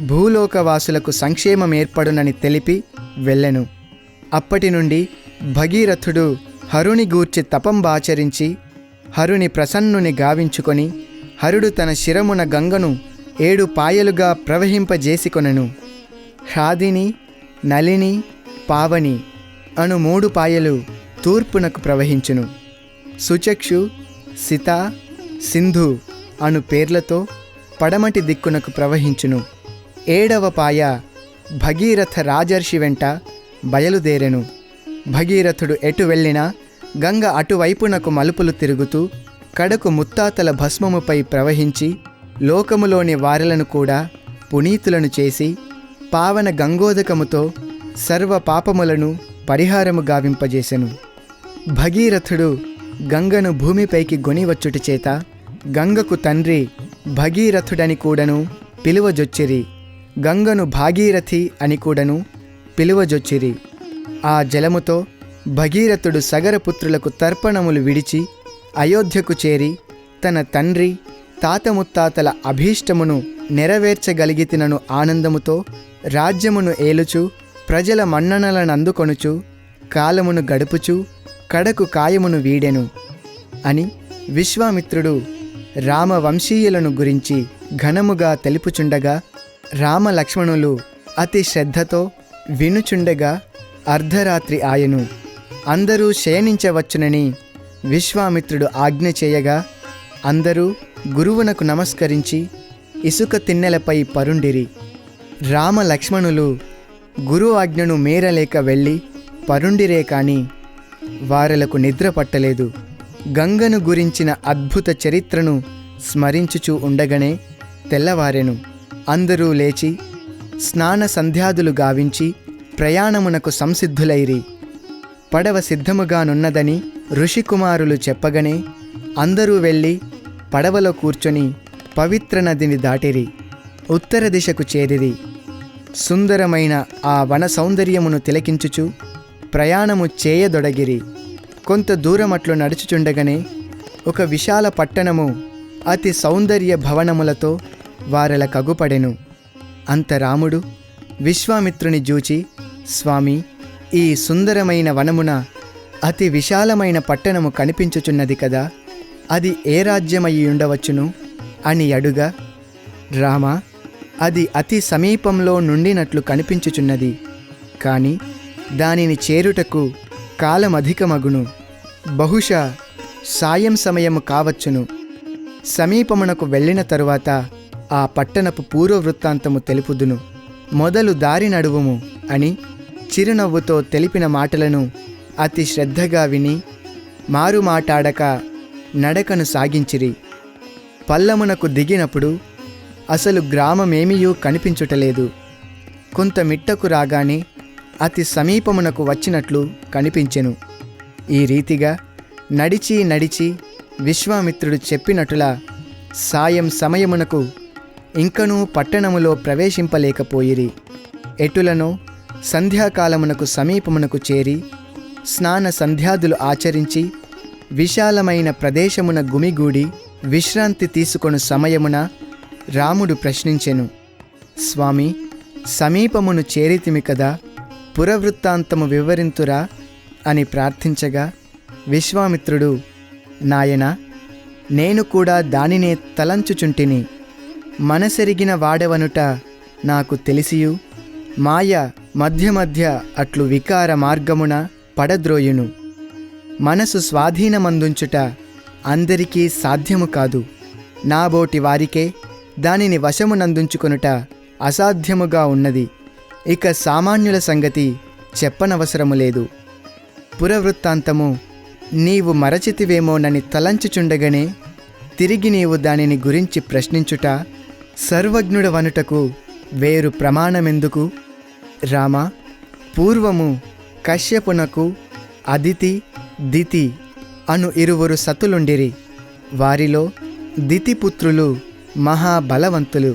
Speaker 3: భూలోకవాసులకు సంక్షేమమేర్పడునని తెలిపి వెళ్ళెను. అప్పటి నుండి భగీరథుడు హరుని గూర్చి తపంబాచరించి హరుని ప్రసన్నుని గావించుకొని హరుడు తన శిరమున గంగను 7 పాయలుగా ప్రవహింపజేసికొనెను. హ్రాదిని, నలిని, పావని అను 3 పాయలు తూర్పునకు ప్రవహించును. సుచక్షు, సిత, సింధు అను పేర్లతో పడమటి దిక్కునకు ప్రవహించును. 7వ పాయ భగీరథ రాజర్షి వెంట బయలుదేరెను. భగీరథుడు ఎటు వెళ్ళినా గంగ అటువైపునకు మలుపులు తిరుగుతూ కడకు ముత్తాతల భస్మముపై ప్రవహించి లోకములోని వారలను కూడా పునీతులను చేసి పావన గంగోదకముతో సర్వ పాపములను పరిహారము గావింపజేసెను. భగీరథుడు గంగను భూమిపైకి గొనివచ్చుట చేత గంగకు తండ్రి భగీరథుడని కూడాను పిలువజొచ్చిరి. గంగను భాగీరథి అని కూడాను పిలువజొచ్చిరి. ఆ జలముతో భగీరథుడు సగరపుత్రులకు తర్పణములు విడిచి అయోధ్యకు చేరి తన తండ్రి తాత ముత్తాతల అభీష్టమును నెరవేర్చగలిగితినను ఆనందముతో రాజ్యమును ఏలుచు ప్రజల మన్ననలనందుకొనుచు కాలమును గడుపుచు కడకు కాయమును వీడెను అని విశ్వామిత్రుడు రామవంశీయులను గురించి ఘనముగా తెలుపుచుండగా రామలక్ష్మణులు అతి శ్రద్ధతో వినుచుండగా అర్ధరాత్రి ఆయను. అందరూ శయనించవచ్చునని విశ్వామిత్రుడు ఆజ్ఞ చేయగా అందరూ గురువునకు నమస్కరించి ఇసుక తిన్నెలపై పరుండిరి. రామలక్ష్మణులు గురు ఆజ్ఞను మేరలేక వెళ్ళి పరుండిరే కాని వారలకు నిద్ర పట్టలేదు. గంగను గురించిన అద్భుత చరిత్రను స్మరించుచూ ఉండగానే తెల్లవారెను. అందరూ లేచి స్నాన సంధ్యాదులు గావించి ప్రయాణమునకు సంసిద్ధులైరి. పడవ సిద్ధముగానున్నదని ఋషికుమారులు చెప్పగనే అందరూ వెళ్ళి పడవలో కూర్చొని పవిత్ర నదిని దాటిరి. ఉత్తర దిశకు చేరిరి. సుందరమైన ఆ వన సౌందర్యమును తిలకించుచు ప్రయాణము చేయదొడగిరి. కొంత దూరమట్లు నడుచుచుండగానే ఒక విశాల పట్టణము అతి సౌందర్య భవనములతో వారల కగుపడెను. అంత రాముడు విశ్వామిత్రుని జూచి, స్వామి, ఈ సుందరమైన వనమున అతి విశాలమైన పట్టణము కనిపించుచున్నది కదా, అది ఏ రాజ్యమయ్యి ఉండవచ్చును అని అడుగా, రామా, అది అతి సమీపంలో నుండినట్లు కనిపించుచున్నది, కాని దానిని చేరుటకు కాలమధికమగును. బహుశా సాయం సమయము కావచ్చును. సమీపమునకు వెళ్ళిన తరువాత ఆ పట్టణపు పూర్వవృత్తాంతము తెలుపుదును. మొదలు దారి నడువుము అని చిరునవ్వుతో తెలిపిన మాటలను అతి శ్రద్ధగా విని మారుమాటాడక నడకను సాగించిరి. పల్లమునకు దిగినప్పుడు అసలు గ్రామమేమియూ కనిపించుటలేదు. కొంత మిట్టకు రాగానే అతి సమీపమునకు వచ్చినట్లు కనిపించెను. ఈ రీతిగా నడిచి నడిచి విశ్వామిత్రుడు చెప్పినట్లులా సాయం సమయమునకు ఇంకనూ పట్టణములో ప్రవేశింపలేకపోయిరి. ఎటులనో సంధ్యాకాలమునకు సమీపమునకు చేరి స్నాన సంధ్యాదులు ఆచరించి విశాలమైన ప్రదేశమున గుమిగూడి విశ్రాంతి తీసుకొను సమయమున రాముడు ప్రశ్నించెను, స్వామి, సమీపమును చేరితిమి కదా, పురవృత్తాంతము వివరింతురా అని ప్రార్థించగా విశ్వామిత్రుడు, నాయనా, నేను కూడా దానినే తలంచుచుంటిని. మనసెరిగిన వాడవనుట నాకు తెలిసియు మాయ మధ్య మధ్య అట్లు వికార మార్గమున పడద్రోయును. మనసు స్వాధీనమందుంచుట అందరికీ సాధ్యము కాదు. నాబోటి వారికే దానిని వశమునందుంచుకొనుట అసాధ్యముగా ఉన్నది. ఇక సామాన్యుల సంగతి చెప్పనవసరము లేదు. పురవృత్తాంతము నీవు మరచితివేమోనని తలంచుచుండగనే తిరిగి నీవు దానిని గురించి ప్రశ్నించుట సర్వజ్ఞుడవనుటకు వేరు ప్రమాణమెందుకు? రామ, పూర్వము కశ్యపునకు అదితి, దితి అను ఇరువురు సతులుండిరి. వారిలో దితిపుత్రులు మహాబలవంతులు,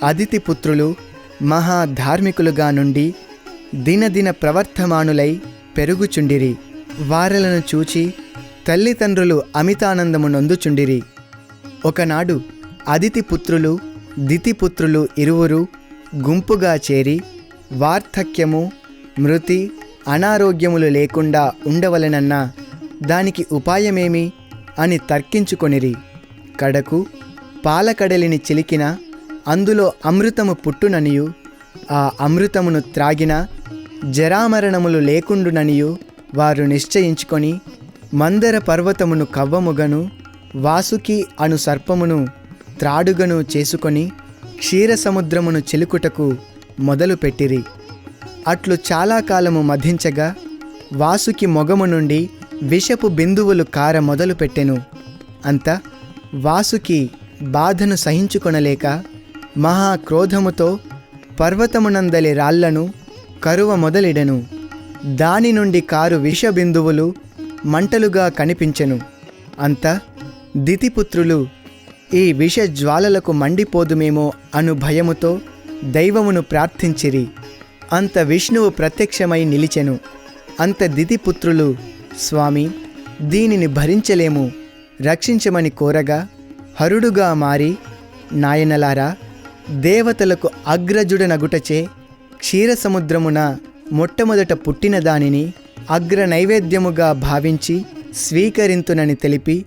Speaker 3: అదితిపుత్రులు మహాధార్మికులుగా నుండి దినదిన ప్రవర్తమానులై పెరుగుచుండిరి. వారలను చూచి తల్లిదండ్రులు అమితానందము నొందుచుండిరి. ఒకనాడు అదితిపుత్రులు దితిపుత్రులు ఇరువురు గుంపుగా చేరి వార్ధక్యము, మృతి, అనారోగ్యములు లేకుండా ఉండవలెనన్న దానికి ఉపాయమేమి అని తర్కించుకొనిరి. కడకు పాలకడలిని చిలికిన అందులో అమృతము పుట్టుననియు, ఆ అమృతమును త్రాగిన జరామరణములు లేకుండుననియు వారు నిశ్చయించుకొని మందర పర్వతమును కవ్వముగను వాసుకి అను సర్పమును త్రాడుగను చేసుకొని క్షీరసముద్రమును చిలుకుటకు మొదలుపెట్టిరి. అట్లు చాలా కాలము మధించగా వాసుకి మొగము నుండి విషపు బిందువులు కార మొదలుపెట్టెను. అంత వాసుకి బాధను సహించుకొనలేక మహాక్రోధముతో పర్వతమునందలి రాళ్లను కరువ మొదలిడెను. దాని నుండి కారు విషబిందువులు మంటలుగా కనిపించెను. అంత దితిపుత్రులు ఈ విష జ్వాలలకు మండిపోదుమేమో అను భయముతో దైవమును ప్రార్థించిరి. అంత విష్ణువు ప్రత్యక్షమై నిలిచెను. అంత దితిపుత్రులు, స్వామి, దీనిని భరించలేము, రక్షించమని కోరగా హరుడుగా మారి, నాయనలారా, దేవతలకు అగ్రజుడనగుటచే క్షీరసముద్రమున మొట్టమొదట పుట్టిన దానిని అగ్ర నైవేద్యముగా భావించి స్వీకరింతునని తెలిపి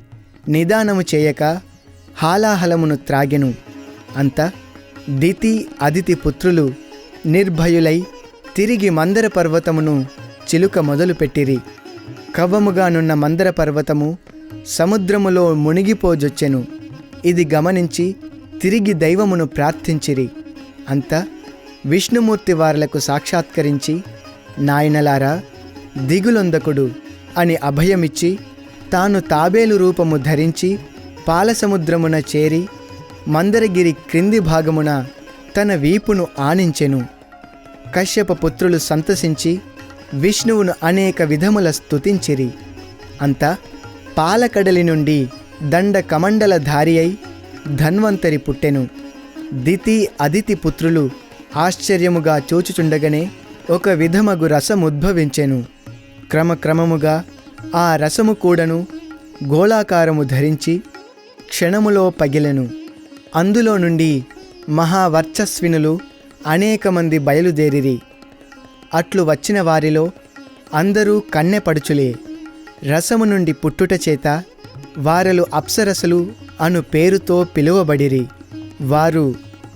Speaker 3: నిదానము చేయక హాలాహలమును త్రాగెను. అంత దితి అదితి పుత్రులు నిర్భయులై తిరిగి మందర పర్వతమును చిలుక మొదలుపెట్టిరి. కవ్వముగానున్న మందర పర్వతము సముద్రములో మునిగిపోజొచ్చెను. ఇది గమనించి తిరిగి దైవమును ప్రార్థించిరి. అంత విష్ణుమూర్తి వారలకు సాక్షాత్కరించి, నాయనలారా, దిగులొందకుడు అని అభయమిచ్చి తాను తాబేలు రూపము ధరించి పాలసముద్రమున చేరి మందరగిరి క్రింది భాగమున తన వీపును ఆనించెను. కశ్యప పుత్రులు సంతసించి విష్ణువును అనేక విధముల స్తుతించిరి. అంత పాలకడలి నుండి దండ కమండలధారి అయి ధన్వంతరి పుట్టెను. దితి అదితి పుత్రులు ఆశ్చర్యముగా చూచుచుండగనే ఒక విధమగు రసముద్భవించెను. క్రమక్రమముగా ఆ రసము కూడాను గోళాకారము ధరించి క్షణములో పగిలెను. అందులో నుండి మహావర్చస్వినులు అనేక మంది బయలుదేరిరి. అట్లు వచ్చిన వారిలో అందరూ కన్నెపడుచులే. రసము నుండి పుట్టుట చేత వారలు అప్సరసలు అను పేరుతో పిలువబడిరి. వారు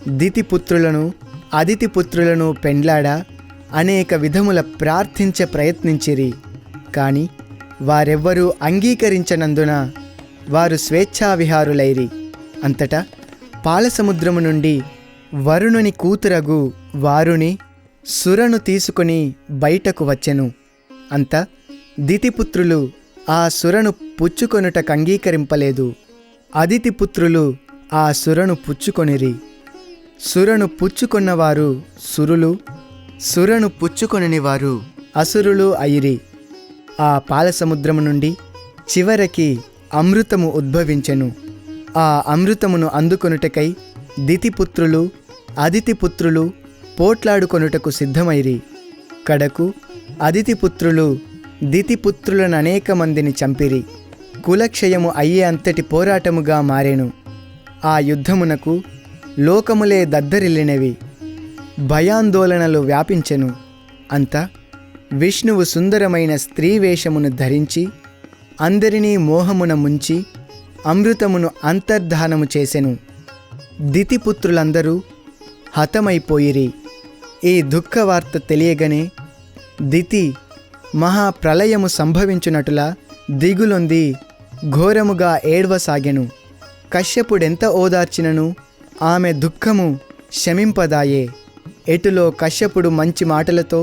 Speaker 3: దితిపుత్రులను అదితిపుత్రులను పెండ్లాడ అనేక విధముల ప్రార్థించ ప్రయత్నించిరి. కాని వారెవ్వరూ అంగీకరించనందున వారు స్వేచ్ఛావిహారులైరి. అంతటా పాలసముద్రము నుండి వరుణుని కూతురగు వారుని సురను తీసుకొని బయటకు వచ్చెను. అంత దితిపుత్రులు ఆ సురను పుచ్చుకొనుటకంగీకరింపలేదు. అదితిపుత్రులు ఆ సురను పుచ్చుకొనిరి. సురను పుచ్చుకొన్నవారు సురులు, సురను పుచ్చుకొనని వారు అసురులు అయిరి. ఆ పాలసముద్రము నుండి చివరికి అమృతము ఉద్భవించెను. ఆ అమృతమును అందుకొనుటకై దితిపుత్రులు అదితిపుత్రులు పోట్లాడుకొనుటకు సిద్ధమైరి. కడకు అదితిపుత్రులు దితిపుత్రులను అనేక మందిని చంపిరి. కులక్షయము అయ్యే అంతటి పోరాటముగా మారెను. ఆ యుద్ధమునకు లోకములే దద్దరిల్లినవి. భయాందోళనలు వ్యాపించెను. అంతా విష్ణువు సుందరమైన స్త్రీ వేషమును ధరించి అందరినీ మోహమున ముంచి అమృతమును అంతర్ధానము చేసెను. దితిపుత్రులందరూ హతమైపోయిరి. ఈ దుఃఖవార్త తెలియగనే దితి మహాప్రళయము సంభవించునటులా దిగులొంది ఘోరముగా ఏడ్వసాగెను. కశ్యపుడెంత ఓదార్చినను ఆమె దుఃఖము శమింపదాయే. ఎటులో కశ్యపుడు మంచి మాటలతో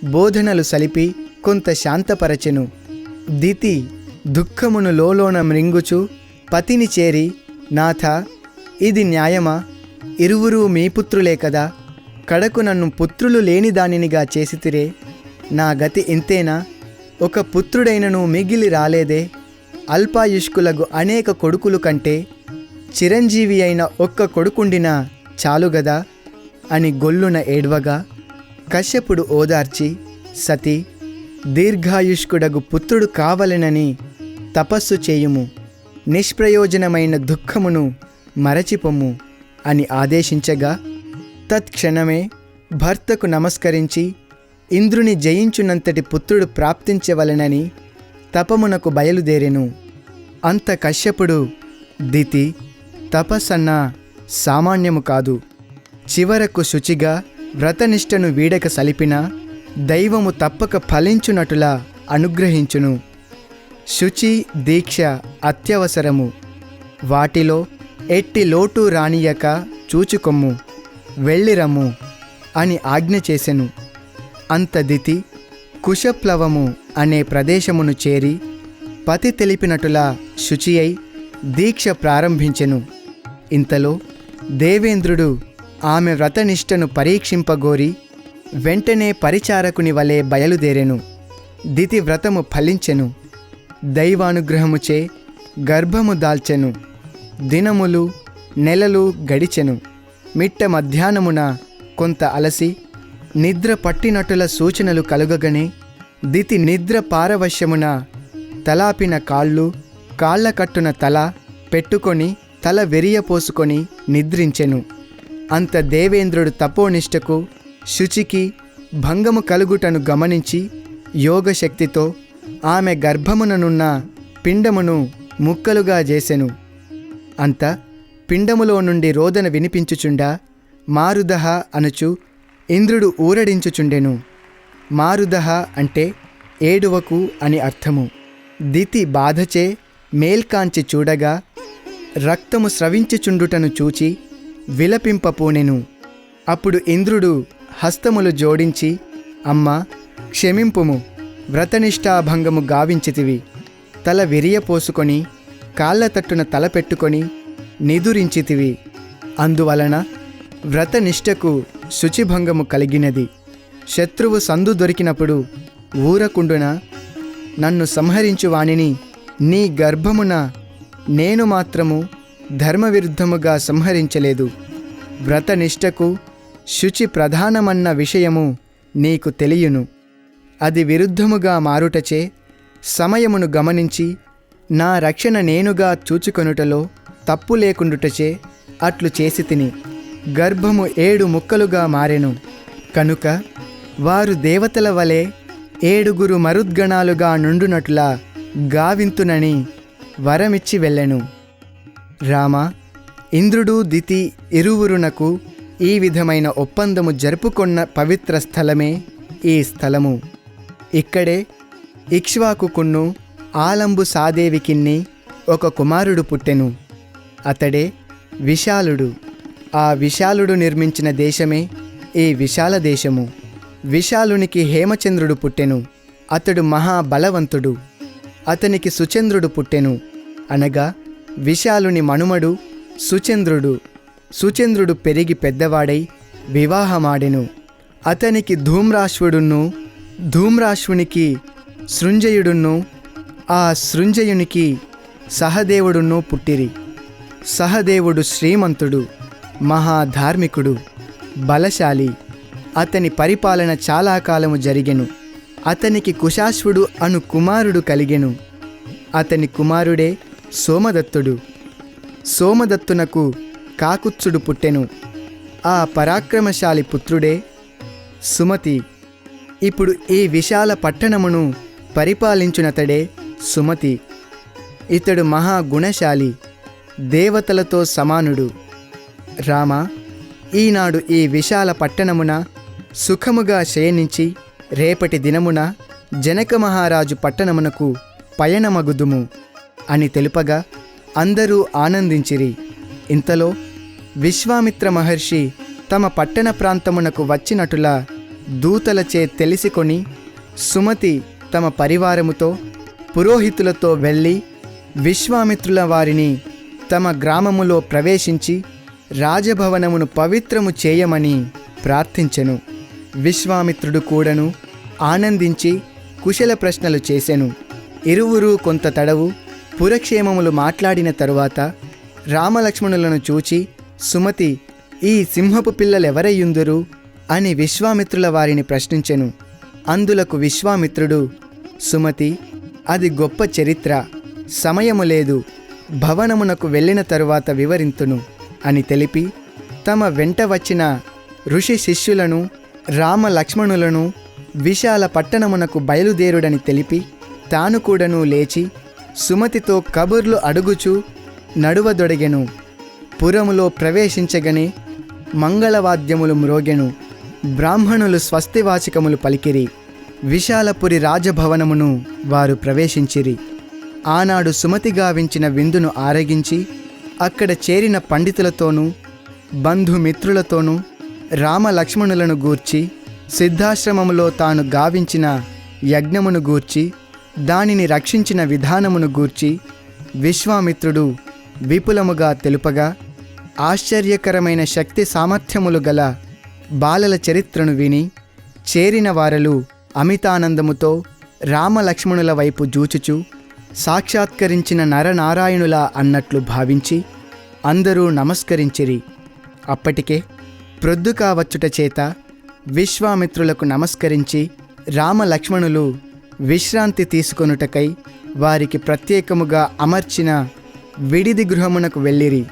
Speaker 3: బోధనలు సలిపి కొంత శాంతపరచెను. దితి దుఃఖమును లోలోన మ్రింగుచు పతిని చేరి, నాథ, ఇది న్యాయమా? ఇరువురూ మీ పుత్రులే కదా. కడకు నన్ను పుత్రులు లేని దానినిగా చేసితిరే. నా గతి ఇంతేనా? ఒక పుత్రుడైనను మిగిలి రాలేదే. అల్పాయుష్కులకు అనేక కొడుకులు కంటే చిరంజీవి అయిన ఒక్క కొడుకుండినా చాలుగదా అని గొల్లున ఏడ్వగా కశ్యపుడు ఓదార్చి, సతీ, దీర్ఘాయుష్కుడగు పుత్రుడు కావలెనని తపస్సు చేయుము. నిష్ప్రయోజనమైన దుఃఖమును మరచిపొమ్ము అని ఆదేశించగా తత్క్షణమే భర్తకు నమస్కరించి ఇంద్రుని జయించునంతటి పుత్రుడు ప్రాప్తించవలెనని తపమునకు బయలుదేరెను. అంత కశ్యపుడు, దితి, తపస్సన్నా సామాన్యము కాదు. చివరకు శుచిగా వ్రతనిష్టను వీడక సలిపిన దైవము తప్పక ఫలించునటులా అనుగ్రహించును. శుచి దీక్ష అత్యవసరము. వాటిలో ఎట్టి లోటు రానియక చూచుకొమ్ము, వెళ్ళిరమ్ము అని ఆజ్ఞ చేసెను. అంత దితి కుశప్లవము అనే ప్రదేశమును చేరి పతి తెలిపినటులా శుచి అయి దీక్ష ప్రారంభించెను. ఇంతలో దేవేంద్రుడు ఆమె వ్రతనిష్టను పరీక్షింపగోరి వెంటనే పరిచారకుని వలె బయలుదేరెను. దితి వ్రతము ఫలించెను. దైవానుగ్రహముచే గర్భము దాల్చెను. దినములు నెలలు గడిచెను. మిట్ట మధ్యాహ్నమున కొంత అలసి నిద్ర పట్టినట్టుల సూచనలు కలుగగనే దితి నిద్ర పారవశ్యమున తలాపిన కాళ్ళు, కాళ్ళ కట్టున తల పెట్టుకొని తల వెరియపోసుకొని నిద్రించెను. అంత దేవేంద్రుడు తపోనిష్టకు శుచికి భంగము కలుగుటను గమనించి యోగశక్తితో ఆమె గర్భముననున్న పిండమును ముక్కలుగా చేసెను. అంత పిండములో నుండి రోదన వినిపించుచుండా మారుదహ అనుచు ఇంద్రుడు ఊరడించుచుండెను. మారుదహ అంటే ఏడువకు అని అర్థము. దితి బాధచే మేల్కాంచి చూడగా రక్తము స్రవించుచుండుటను చూచి విలపింపపూనెను. అప్పుడు ఇంద్రుడు హస్తములు జోడించి, అమ్మా, క్షమింపుము, వ్రతనిష్టాభంగము గావించితివి. తల విరియపోసుకొని కాళ్ళ తట్టున తల పెట్టుకొని నిదురించితివి. అందువలన వ్రతనిష్టకు శుచిభంగము కలిగినది. శత్రువు సందు దొరికినప్పుడు ఊరకుండున నన్ను సంహరించు వానిని నీ గర్భమున నేను మాత్రము ధర్మవిరుద్ధముగా సంహరించలేదు. వ్రతనిష్టకు శుచి ప్రధానమన్న విషయము నీకు తెలియను. అది విరుద్ధముగా మారుటచే సమయమును గమనించి నా రక్షణ నేనుగా చూచుకొనుటలో తప్పు లేకుండుటచే అట్లు చేసి తిని గర్భము 7 ముక్కలుగా మారెను. కనుక వారు దేవతల వలె 7 మరుద్గణాలుగా నుండునట్లా గావింతునని వరమిచ్చి వెళ్ళెను. రామ, ఇంద్రుడు దితి ఇరువురునకు ఈ విధమైన ఒప్పందము జరుపుకొన్న పవిత్ర స్థలమే ఈ స్థలము. ఇక్కడే ఇక్ష్వాకుకును ఆలంబు సాదేవికిన్ని ఒక కుమారుడు పుట్టెను. అతడే విశాలుడు. ఆ విశాలుడు నిర్మించిన దేశమే ఈ విశాల దేశము. విశాలునికి హేమచంద్రుడు పుట్టెను. అతడు మహాబలవంతుడు. అతనికి సుచంద్రుడు పుట్టెను. అనగా విశాలుని మనుమడు సుచంద్రుడు. సుచంద్రుడు పెరిగి పెద్దవాడై వివాహమాడెను. అతనికి ధూమ్రాశ్వుడును, ధూమ్రాశ్వునికి సృంజయుడును, ఆ సృంజయునికి సహదేవుడును పుట్టిరి. సహదేవుడు శ్రీమంతుడు, మహాధార్మికుడు, బలశాలి. అతని పరిపాలన చాలా కాలము జరిగెను. అతనికి కుశాశ్వుడు అను కుమారుడు కలిగెను. అతని కుమారుడే సోమదత్తుడు. సోమదత్తునకు కాకుత్సుడు పుట్టెను. ఆ పరాక్రమశాలి పుత్రుడే సుమతి. ఇప్పుడు ఈ విశాల పట్టణమును పరిపాలించునతడే సుమతి. ఇతడు మహాగుణశాలి, దేవతలతో సమానుడు. రామ, ఈనాడు ఈ విశాల పట్టణమున సుఖముగా శయనించి రేపటి దినమున జనక మహారాజు పట్టణమునకు పయనమగుదుము అని తెలుపగా అందరూ ఆనందించిరి. ఇంతలో విశ్వామిత్ర మహర్షి తమ పట్టణ ప్రాంతమునకు వచ్చినట్టులా దూతలచే తెలిసికొని సుమతి తమ పరివారముతో పురోహితులతో వెళ్ళి విశ్వామిత్రుల వారిని తమ గ్రామములో ప్రవేశించి రాజభవనమును పవిత్రము చేయమని ప్రార్థించెను. విశ్వామిత్రుడు కూడాను ఆనందించి కుశల ప్రశ్నలు చేసెను. ఇరువురు కొంత తడవు పురక్షేమములు మాట్లాడిన తరువాత రామలక్ష్మణులను చూచి సుమతి, ఈ సింహపు పిల్లలెవరయ్యుందురు అని విశ్వామిత్రుల వారిని ప్రశ్నించెను. అందులకు విశ్వామిత్రుడు, సుమతి, అది గొప్ప చరిత్ర, సమయము లేదు, భవనమునకు వెళ్ళిన తరువాత వివరింతును అని తెలిపి తమ వెంట వచ్చిన ఋషి శిష్యులను రామ లక్ష్మణులను విశాల పట్టణమునకు బయలుదేరుడని తెలిపి తాను కూడాను లేచి సుమతితో కబుర్లు అడుగుచూ నడువదొడగెను. పురములో ప్రవేశించగనే మంగళవాద్యములు మ్రోగెను. బ్రాహ్మణులు స్వస్తివాచకములు పలికిరి. విశాలపురి రాజభవనమును వారు ప్రవేశించిరి. ఆనాడు సుమతి గావించిన విందును ఆరగించి అక్కడ చేరిన పండితులతోనూ బంధుమిత్రులతోనూ రామలక్ష్మణులను గూర్చి సిద్ధాశ్రమములో తాను గావించిన యజ్ఞమును గూర్చి దానిని రక్షించిన విధానమును గూర్చి విశ్వామిత్రుడు విపులముగా తెలుపగా ఆశ్చర్యకరమైన శక్తి సామర్థ్యములు గల బాలల చరిత్రను విని చేరిన వారలు అమితానందముతో రామలక్ష్మణుల వైపు జూచుచు సాక్షాత్కరించిన నరనారాయణుల అన్నట్లు భావించి అందరూ నమస్కరించిరి. అప్పటికే ప్రొద్దు కావచ్చుట చేత విశ్వామిత్రులకు నమస్కరించి రామలక్ష్మణులు విశ్రాంతి తీసుకొనుటకై వారికి ప్రత్యేకముగా అమర్చిన విడిది గృహమునకు వెళ్ళిరి.